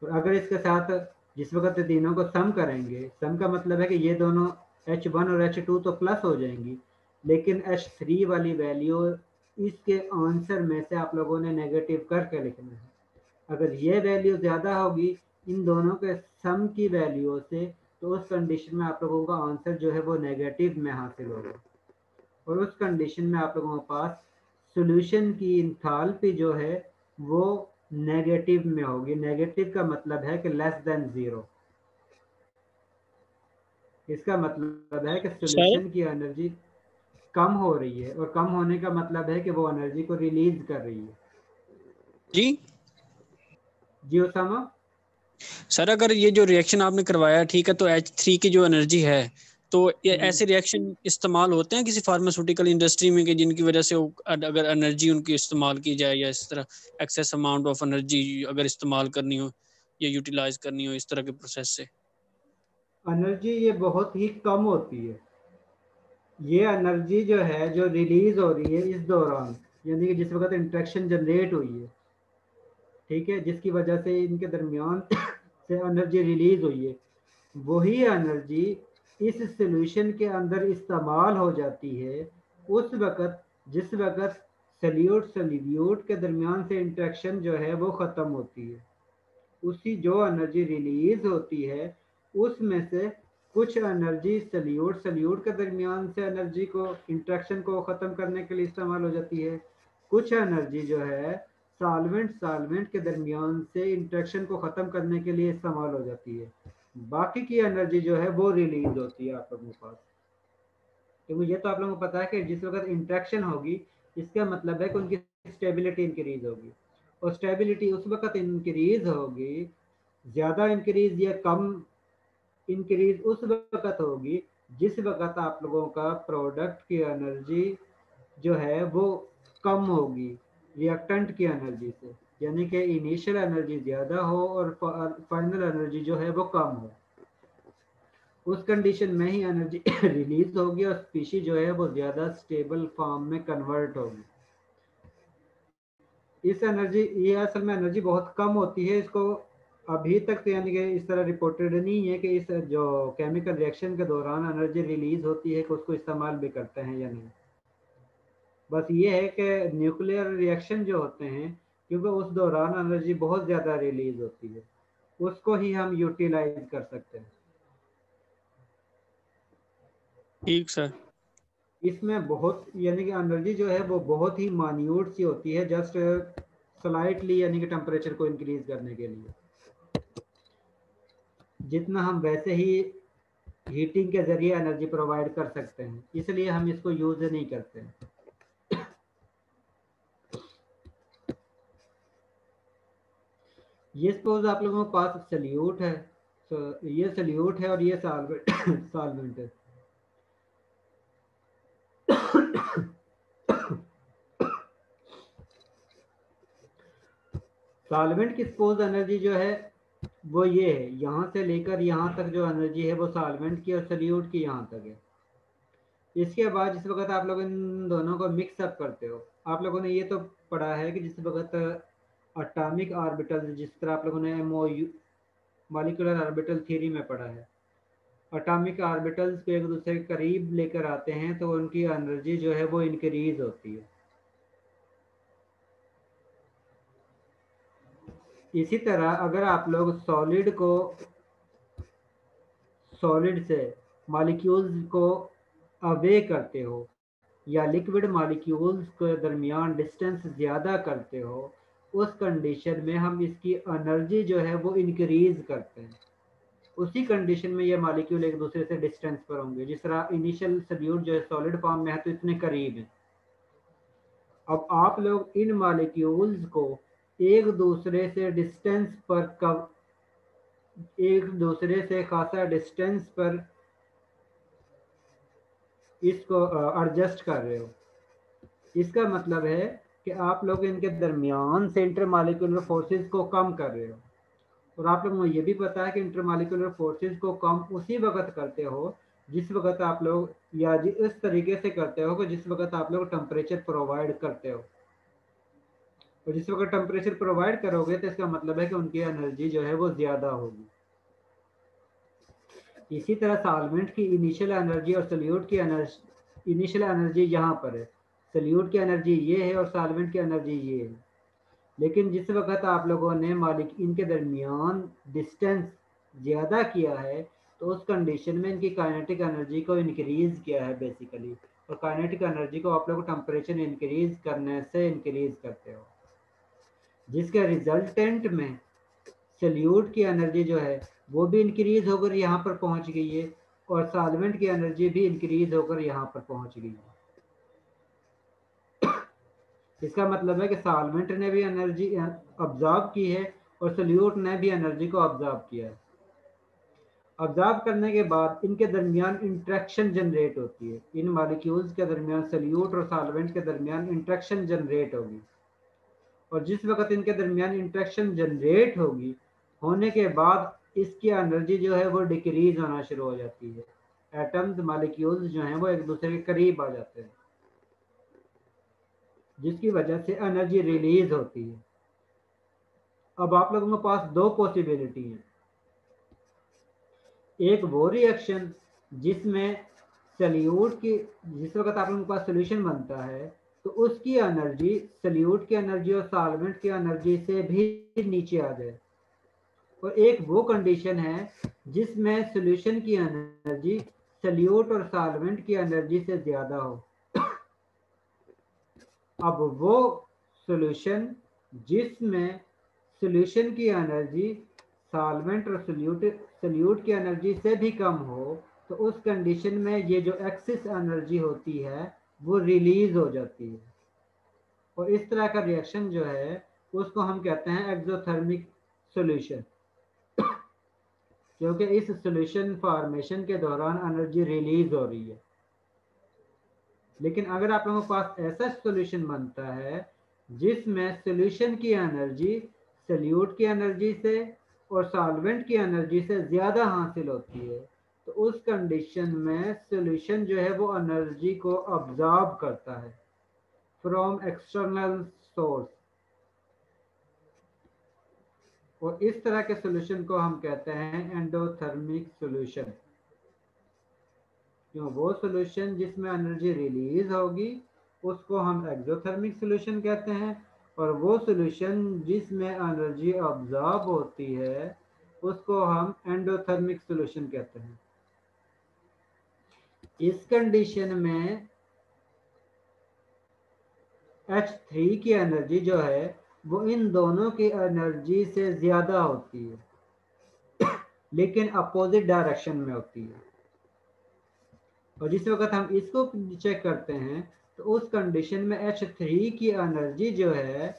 और अगर इसके साथ जिस वक्त तीनों को सम करेंगे, सम का मतलब है कि ये दोनों H1 और H2 तो प्लस हो जाएंगी, लेकिन H3 वाली वैल्यू इसके आंसर में से आप लोगों ने नेगेटिव करके लिखना है। अगर ये वैल्यू ज़्यादा होगी इन दोनों के सम की वैल्यू से, तो उस कंडीशन में आप लोगों का आंसर जो है वो नेगेटिव में हासिल होगा और उस कंडीशन में आप लोगों के पास सॉल्यूशन की इंथैल्पी जो है वो नेगेटिव में होगी। नेगेटिव का मतलब है कि लेस देन 0। इसका मतलब है कि सॉल्यूशन की एनर्जी कम हो रही है और कम होने का मतलब है कि वो एनर्जी को रिलीज कर रही है। जी ओसामा सर, अगर ये जो रिएक्शन आपने करवाया ठीक है, तो H3 की जो एनर्जी है तो ये ऐसे रिएक्शन इस्तेमाल होते हैं किसी फार्मास्यूटिकल इंडस्ट्री में कि जिनकी वजह से अगर एनर्जी उनकी इस्तेमाल की जाए या इस तरह एक्सेस अमाउंट ऑफ एनर्जी अगर इस्तेमाल करनी हो या यूटिलाइज करनी हो इस तरह के प्रोसेस से? एनर्जी ये बहुत ही कम होती है। ये एनर्जी जो है जो रिलीज हो रही है इस दौरान, यानी कि जिस वक्त इंट्रैक्शन जनरेट हुई है, ठीक है, जिसकी वजह से इनके दरमियान से एनर्जी रिलीज हुई है, वही एनर्जी इस सॉल्यूशन के अंदर इस्तेमाल हो जाती है उस वक्त जिस वक्त सल्यूट के दरमियान से इंट्रैक्शन जो है वो ख़त्म होती है। उसी जो एनर्जी रिलीज होती है उसमें से कुछ एनर्जी सल्यूट के दरमियान से एनर्जी को इंट्रैक्शन को ख़त्म करने के लिए इस्तेमाल हो जाती है। कुछ एनर्जी जो है सॉल्वेंट के दरमियान से इंट्रैक्शन को ख़त्म करने के लिए इस्तेमाल हो जाती है। बाकी की एनर्जी जो है वो रिलीज होती है आप लोगों के पास। क्योंकि ये तो आप लोगों को पता है कि जिस वक्त इंट्रैक्शन होगी इसका मतलब है कि उनकी स्टेबिलिटी इंक्रीज होगी, और स्टेबिलिटी उस वक्त इंक्रीज होगी, ज़्यादा इंक्रीज या कम इंक्रीज उस वक्त होगी जिस वक्त आप लोगों का प्रोडक्ट की एनर्जी जो है वो कम होगी रिएक्टेंट की एनर्जी से, यानी कि इनिशियल एनर्जी ज़्यादा हो और फाइनल एनर्जी जो है वो कम हो। उस कंडीशन में ही एनर्जी रिलीज होगी और स्पीशीज जो है वो ज़्यादा स्टेबल फॉर्म में कन्वर्ट होगी। इस एनर्जी, ये असल में एनर्जी बहुत कम होती है, इसको अभी तक तो यानी कि इस तरह रिपोर्टेड नहीं है कि इस जो केमिकल रिएक्शन के दौरान एनर्जी रिलीज होती है कि उसको इस्तेमाल भी करते हैं या नहीं। बस ये है कि न्यूक्लियर रिएक्शन जो होते हैं क्योंकि उस दौरान एनर्जी बहुत ज़्यादा रिलीज होती है, उसको ही हम यूटिलाइज कर सकते हैं। ठीक सर। इसमें बहुत यानी कि एनर्जी जो है वो बहुत ही मान्यूट सी होती है, जस्ट स्लाइटली यानी कि टेम्परेचर को इंक्रीज करने के लिए। जितना हम वैसे ही हीटिंग के जरिए एनर्जी प्रोवाइड कर सकते हैं, इसलिए हम इसको यूज नहीं करते हैं। ये सपोज आप लोगों के पास सल्यूट है, तो ये सल्यूट है और ये सॉल्वेंट है। सॉल्वेंट की सपोज एनर्जी जो है वो ये है, यहाँ से लेकर यहाँ तक जो एनर्जी है वो सॉल्वेंट की और सल्यूट की यहाँ तक है। इसके बाद जिस वक्त आप लोग इन दोनों को मिक्स अप करते हो, आप लोगों ने ये तो पढ़ा है कि जिस वक्त एटॉमिक ऑर्बिटल, जिस तरह आप लोगों ने मॉलिक्यूलर ऑर्बिटल थ्योरी में पढ़ा है, एटॉमिक ऑर्बिटल्स को एक दूसरे के करीब लेकर आते हैं तो उनकी एनर्जी जो है वो इंक्रीज होती है। इसी तरह अगर आप लोग सॉलिड से मॉलिक्यूल्स को अवे करते हो या लिक्विड मॉलिक्यूल्स के दरमियान डिस्टेंस ज़्यादा करते हो, उस कंडीशन में हम इसकी एनर्जी जो है वो इंक्रीज करते हैं। उसी कंडीशन में ये मॉलिक्यूल एक दूसरे से डिस्टेंस पर होंगे। जिस तरह इनिशियल सल्यूट जो है सॉलिड फॉर्म में है तो इतने करीब है। अब आप लोग इन मॉलिक्यूल्स को एक दूसरे से डिस्टेंस पर एक दूसरे से खासा डिस्टेंस पर इसको एडजस्ट कर रहे हो। इसका मतलब है कि आप लोग इनके दरमियान से इंटरमॉलिक्यूलर फोर्सेस को कम कर रहे हो। और आप लोगों को ये भी पता है कि इंटरमॉलिक्यूलर फोर्सेस को कम उसी वक्त करते हो जिस वक्त आप लोग या इस तरीके से करते हो कि जिस वक्त आप लोग टेम्परेचर प्रोवाइड करते हो। और जिस वक्त टेम्परेचर प्रोवाइड करोगे तो इसका मतलब है कि उनकी एनर्जी जो है वो ज़्यादा होगी। इसी तरह सॉल्वेंट की इनिशियल एनर्जी और सल्यूट की एनर्जी, इनिशियल एनर्जी यहाँ पर है, सल्यूट की एनर्जी ये है और सॉल्वेंट की एनर्जी ये है। लेकिन जिस वक्त आप लोगों ने इनके दरमियान डिस्टेंस ज़्यादा किया है तो उस कंडीशन में इनकी काइनेटिक एनर्जी को इंक्रीज किया है बेसिकली। और काइनेटिक एनर्जी को आप लोग टेम्परेचर इंक्रीज करने से इंक्रीज करते हो, जिसके रिजल्टेंट में सल्यूट की एनर्जी जो है वो भी इंक्रीज होकर यहाँ पर पहुँच गई है और सॉल्वेंट की एनर्जी भी इंक्रीज होकर यहाँ पर पहुँच गई है। इसका मतलब है कि सॉल्वेंट ने भी एनर्जी ऑब्जॉर्ब की है और सल्यूट ने भी एनर्जी को ऑब्जॉर्ब किया है। ऑब्जर्व करने के बाद इनके दरमियान इंट्रैक्शन जनरेट होती है, इन मॉलिक्यूल्स के दरमियान, सल्यूट और सॉल्वेंट के दरमियान इंट्रैक्शन जनरेट होगी। और जिस वक्त इनके दरमियान इंट्रैक्शन जनरेट होगी, होने के बाद इसकी एनर्जी जो है वो डिक्रीज होना शुरू हो जाती है। एटम्स, मॉलिक्यूल्स जो हैं वो एक दूसरे के करीब आ जाते हैं, जिसकी वजह से एनर्जी रिलीज होती है। अब आप लोगों के पास दो पॉसिबिलिटी हैं। एक वो रिएक्शन जिसमें सल्यूट की, जिस वक्त आप लोगों के पास सोल्यूशन बनता है तो उसकी एनर्जी सल्यूट की एनर्जी और सॉल्वेंट की एनर्जी से भी नीचे आ जाए। और एक वो कंडीशन है जिसमें सोल्यूशन की एनर्जी सल्यूट और सॉल्वेंट की एनर्जी से ज़्यादा हो। अब वो सोल्यूशन जिसमें सोल्यूशन की एनर्जी सॉल्वेंट और सल्यूट की एनर्जी से भी कम हो, तो उस कंडीशन में ये जो एक्सिस एनर्जी होती है वो रिलीज हो जाती है। और इस तरह का रिएक्शन जो है उसको हम कहते हैं एक्सोथर्मिक सॉल्यूशन, क्योंकि इस सॉल्यूशन फॉर्मेशन के दौरान एनर्जी रिलीज हो रही है। लेकिन अगर आप लोगों के पास ऐसा सॉल्यूशन बनता है जिसमें सॉल्यूशन की एनर्जी सल्यूट की एनर्जी से और सॉल्वेंट की एनर्जी से ज़्यादा हासिल होती है, तो उस कंडीशन में सॉल्यूशन जो है वो एनर्जी को अब्जॉर्ब करता है फ्रॉम एक्सटर्नल सोर्स। और इस तरह के सॉल्यूशन को हम कहते हैं एंडोथर्मिक सॉल्यूशन। क्यों, वो सॉल्यूशन जिसमें एनर्जी रिलीज होगी उसको हम एक्सोथर्मिक सॉल्यूशन कहते हैं, और वो सॉल्यूशन जिसमें एनर्जी अब्जॉर्ब होती है उसको हम एंडोथर्मिक सॉल्यूशन कहते हैं। इस कंडीशन में H3 की एनर्जी जो है वो इन दोनों की एनर्जी से ज़्यादा होती है, लेकिन अपोजिट डायरेक्शन में होती है। और जिस वक्त हम इसको चेक करते हैं तो उस कंडीशन में H3 की एनर्जी जो है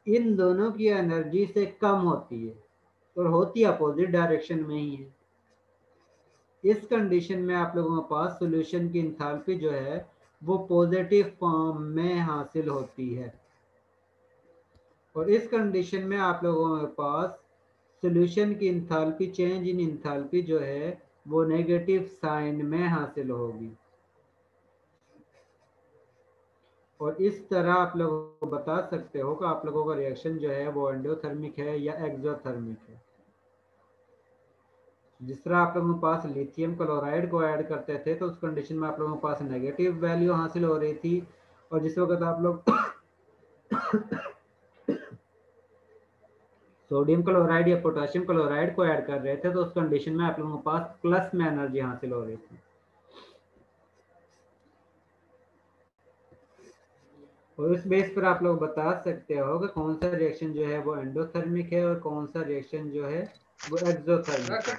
इन दोनों की एनर्जी से कम होती है और होती अपोजिट डायरेक्शन में ही है। इस कंडीशन में आप लोगों के पास सॉल्यूशन की इंथैल्पी जो है वो पॉजिटिव फॉर्म में हासिल होती है। और इस कंडीशन में आप लोगों के पास सॉल्यूशन की इंथैल्पी, चेंज इन इंथैल्पी जो है वो नेगेटिव साइन में हासिल होगी। और इस तरह आप लोग बता सकते हो कि आप लोगों का रिएक्शन जो है वो एंडोथर्मिक है या एक्सोथर्मिक है। जिस तरह आप लोगों के पास लिथियम क्लोराइड को ऐड करते थे तो उस कंडीशन में आप लोगों के पास नेगेटिव वैल्यू हासिल हो रही थी, और जिस वक्त आप लोग सोडियम क्लोराइड या पोटेशियम क्लोराइड को ऐड कर रहे थे तो उस कंडीशन में आप लोगों के पास प्लस में एनर्जी हासिल हो रही थी। और उस बेस पर आप लोग बता सकते हो कि कौन सा रिएक्शन जो है वो एंडोथर्मिक है और कौन सा रिएक्शन जो है वो एक्सोथर्मिक है।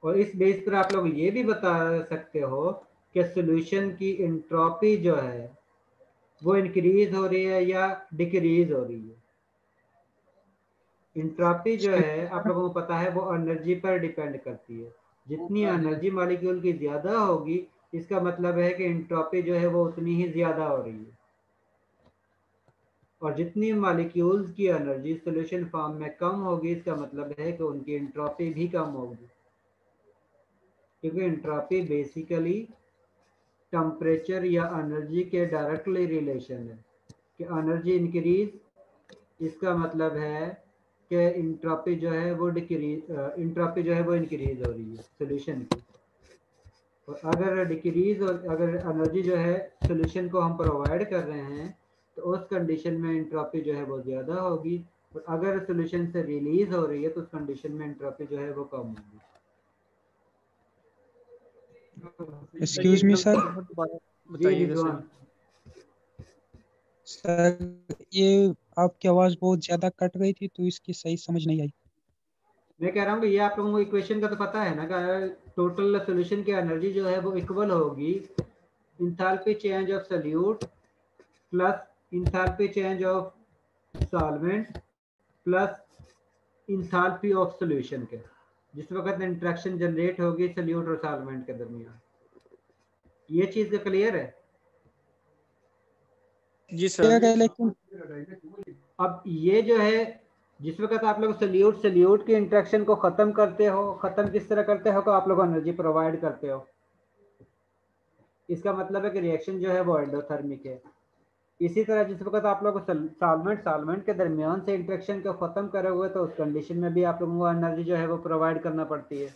और इस बेस पर आप लोग ये भी बता सकते हो कि सॉल्यूशन की एंट्रोपी जो है वो इंक्रीज हो रही है या डिक्रीज हो रही है। एंट्रोपी जो है आप लोगों को पता है वो एनर्जी पर डिपेंड करती है। जितनी एनर्जी मॉलिक्यूल की ज़्यादा होगी इसका मतलब है कि एंट्रोपी जो है वो उतनी ही ज़्यादा हो रही है, और जितनी मॉलिक्यूल्स की एनर्जी सॉल्यूशन फॉर्म में कम होगी इसका मतलब है कि उनकी एंट्रोपी भी कम होगी, क्योंकि एंट्रोपी बेसिकली टेम्परेचर या एनर्जी के डायरेक्टली रिलेशन है कि एनर्जी इंक्रीज इसका मतलब है कि एंट्रोपी जो है वो एंट्रोपी जो है वो इंक्रीज हो रही है सॉल्यूशन की। और अगर डिक्रीज और अगर एनर्जी जो है सॉल्यूशन को हम प्रोवाइड कर रहे हैं तो उस कंडीशन में एंट्रोपी जो है वो ज़्यादा होगी, और अगर सॉल्यूशन से रिलीज हो रही है तो उस कंडीशन में एंट्रोपी जो है वो कम होगी। Excuse me sir. जी रिजवान सर ये आपकी आवाज बहुत ज्यादा कट गई थी तो इसकी सही समझ नहीं आई। मैं कह रहा हूँ कि ये आप लोगों को इक्वेशन का तो पता है ना कि टोटल सॉल्यूशन की एनर्जी जो है वो इक्वल होगी enthalpy change of solute plus enthalpy change of solvent plus enthalpy of solution के। जिस वक्त इंटरेक्शन जनरेट होगी सल्यूट और सॉल्वेंट के दरमियान। ये चीज क्लियर है? जी सर। लेकिन अब ये जो है, जिस वक्त आप लोग सल्यूट के इंटरेक्शन को खत्म करते हो, खत्म किस तरह करते हो कि आप लोग एनर्जी प्रोवाइड करते हो। इसका मतलब है कि रिएक्शन जो है वो एंडोथर्मिक है। इसी तरह जिस वक्त आप लोग सॉल्वेंट के दरमियान से इंटरेक्शन को खत्म करोगे तो उस कंडीशन में भी आप लोगों को एनर्जी जो है वो प्रोवाइड करना पड़ती है।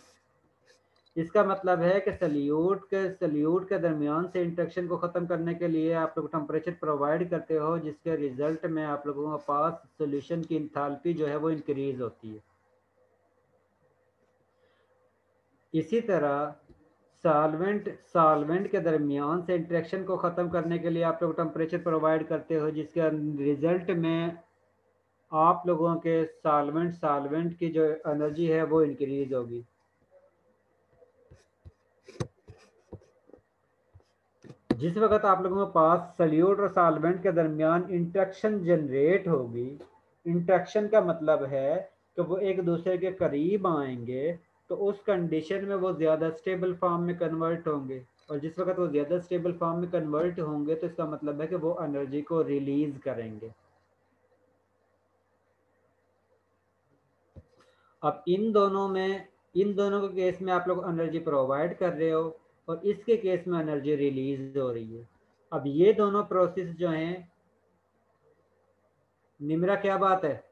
इसका मतलब है कि सल्यूट के दरमियान से इंटरेक्शन को ख़त्म करने के लिए आप लोग टेम्परेचर प्रोवाइड करते हो, जिसके रिजल्ट में आप लोगों के पास सॉल्यूशन की इंथैल्पी जो है वो इंक्रीज होती है। इसी तरह सॉल्वेंट के दरमियान से इंटरेक्शन को ख़त्म करने के लिए आप लोग टेम्परेचर प्रोवाइड करते हो, जिसके रिजल्ट में आप लोगों के सॉल्वेंट की जो एनर्जी है वो इंक्रीज होगी। जिस वक्त आप लोगों के पास सल्यूट और सॉल्वेंट के दरमियान इंटरेक्शन जनरेट होगी, इंटरेक्शन का मतलब है कि वो एक दूसरे के करीब आएंगे, तो उस कंडीशन में वो ज़्यादा स्टेबल फॉर्म में कन्वर्ट होंगे, और जिस वक्त वो ज़्यादा स्टेबल फॉर्म में कन्वर्ट होंगे तो इसका मतलब है कि वो एनर्जी को रिलीज करेंगे। अब इन दोनों के केस में आप लोग एनर्जी प्रोवाइड कर रहे हो और इसके केस में एनर्जी रिलीज हो रही है। अब ये दोनों प्रोसेस जो हैं, निमरा क्या बात है?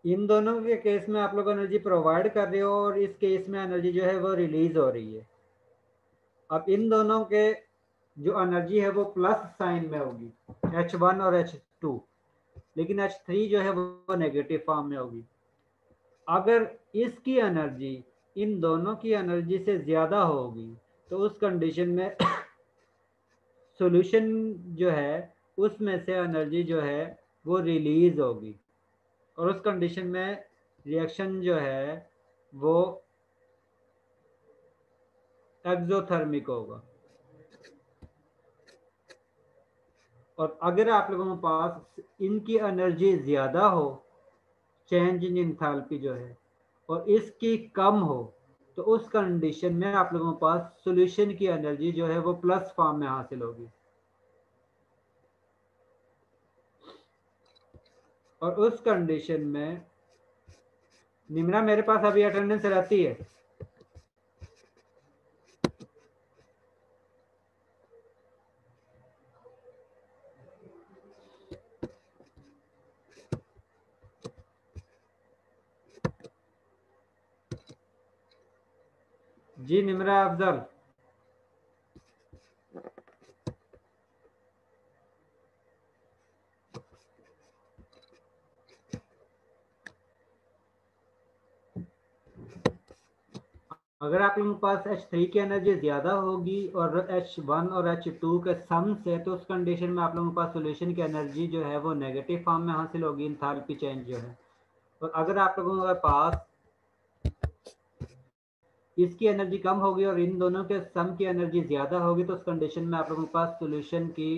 इन दोनों के केस में आप लोग एनर्जी प्रोवाइड कर रहे हो और इस केस में एनर्जी जो है वो रिलीज हो रही है। अब इन दोनों के जो एनर्जी है वो प्लस साइन में होगी, H1 और H2, लेकिन H3 जो है वो नेगेटिव फॉर्म में होगी। अगर इसकी एनर्जी इन दोनों की एनर्जी से ज़्यादा होगी तो उस कंडीशन में सॉल्यूशन जो है उसमें से एनर्जी जो है वो रिलीज होगी, और उस कंडीशन में रिएक्शन जो है वो एक्सोथर्मिक होगा। और अगर आप लोगों के पास इनकी एनर्जी ज़्यादा हो, चेंज इन इंथैल्पी जो है, और इसकी कम हो, तो उस कंडीशन में आप लोगों के पास सॉल्यूशन की एनर्जी जो है वो प्लस फॉर्म में हासिल होगी। और उस कंडीशन में निम्रा मेरे पास अभी अटेंडेंस रहती है? जी निम्रा अफजल। अगर आप लोगों के पास H3 की एनर्जी ज़्यादा होगी और H1 और H2 के सम से, तो उस कंडीशन में आप लोगों के पास सॉल्यूशन की एनर्जी जो है वो नेगेटिव फॉर्म में हासिल होगी, इंथैल्पी चेंज जो है। और अगर आप लोगों के पास इसकी एनर्जी कम होगी और इन दोनों के सम की एनर्जी ज़्यादा होगी, तो उस कंडीशन में आप लोगों के पास सॉल्यूशन की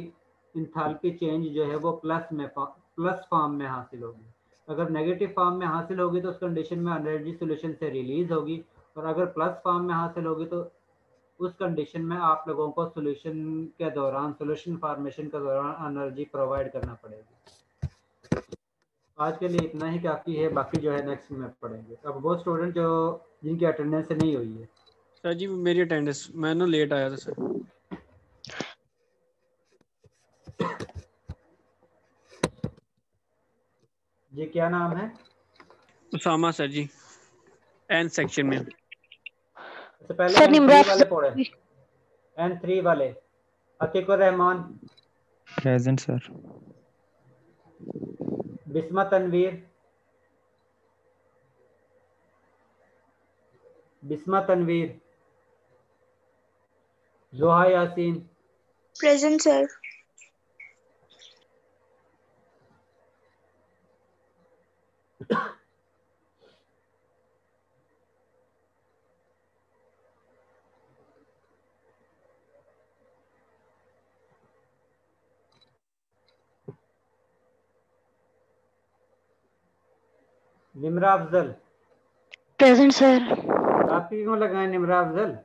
इंथैल्पी चेंज जो है वो प्लस फॉर्म में हासिल होगी। अगर नेगेटिव फॉर्म में हासिल होगी तो उस कंडीशन में एनर्जी सॉल्यूशन से रिलीज होगी, और अगर प्लस फॉर्म में हासिल होगी तो उस कंडीशन में आप लोगों को सॉल्यूशन फॉर्मेशन के दौरान एनर्जी प्रोवाइड करना पड़ेगी। आज के लिए इतना ही काफ़ी है, बाकी जो है नेक्स्ट में पढ़ेंगे। अब वो स्टूडेंट जो जिनकी अटेंडेंस नहीं हुई है। सर जी मेरी अटेंडेंस, मैं ना लेट आया था सर। जी क्या नाम है? उसामा सर जी, एन सेक्शन में। तो पहले N3 वाले पढ़े, N3 वाले अतीकुर रहमान, प्रेजेंट सर। बिस्मा तनवीर, जोहा Yasin, present sir. Nimra Afzal, present sir. आप ही क्यों लगाए निमरा अफजल?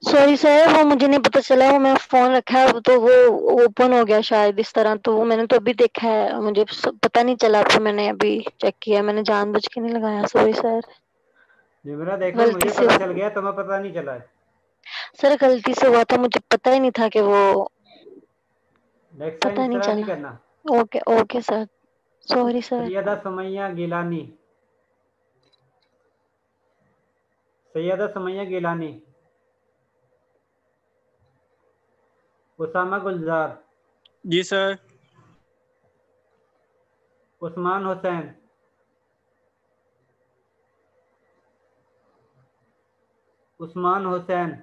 सॉरी सर, वो मुझे नहीं पता चला, वो मैं फोन रखा है तो वो ओपन हो गया शायद इस तरह, तो वो मैंने तो अभी देखा है, मुझे पता नहीं चला, फिर मैंने अभी चेक किया, मैंने जानबूझ के नहीं लगाया, सॉरी सर। निमरा देखो, गलती मुझे से पता चल गया, तुम्हें पता नहीं चला है। सर, गलती से हुआ था, मुझे पता ही नहीं था कि वो, नेक्स्ट टाइम पता इस नहीं तरह नहीं चला। करना। Okay okay sir, sorry sir. Syeda Sumaiya Gilani, Syeda Sumaiya Gilani. Usama Gulzar, जी सर। उस्मान हुसैन, उस्मान हुसैन,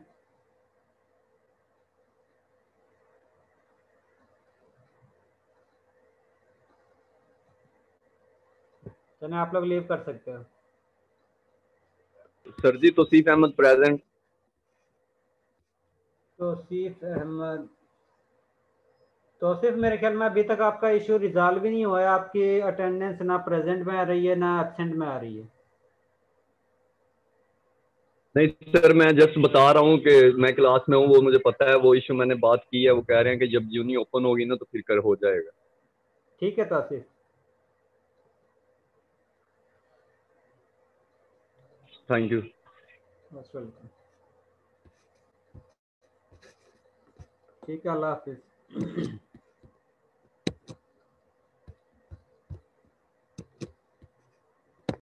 चलिए आप लोग लीव कर सकते हो। Sir ji Tauseef Ahmad present. तौसीफ अहमद, तौसीफ मेरे ख्याल में अभी तक आपका इशू रिजॉल्व ही नहीं हुआ है, आपकी अटेंडेंस ना प्रेजेंट में आ रही है ना एब्सेंट में आ रही है। नहीं सर, मैं जस्ट बता रहा हूँ कि मैं क्लास में हूँ, वो मुझे पता है, वो इशू मैंने बात की है, वो कह रहे हैं कि जब यूनी ओपन होगी ना तो फिर कर हो जाएगा। ठीक है तौसीफ, थैंक यू। ठीक है, अल्लाह हाफिज।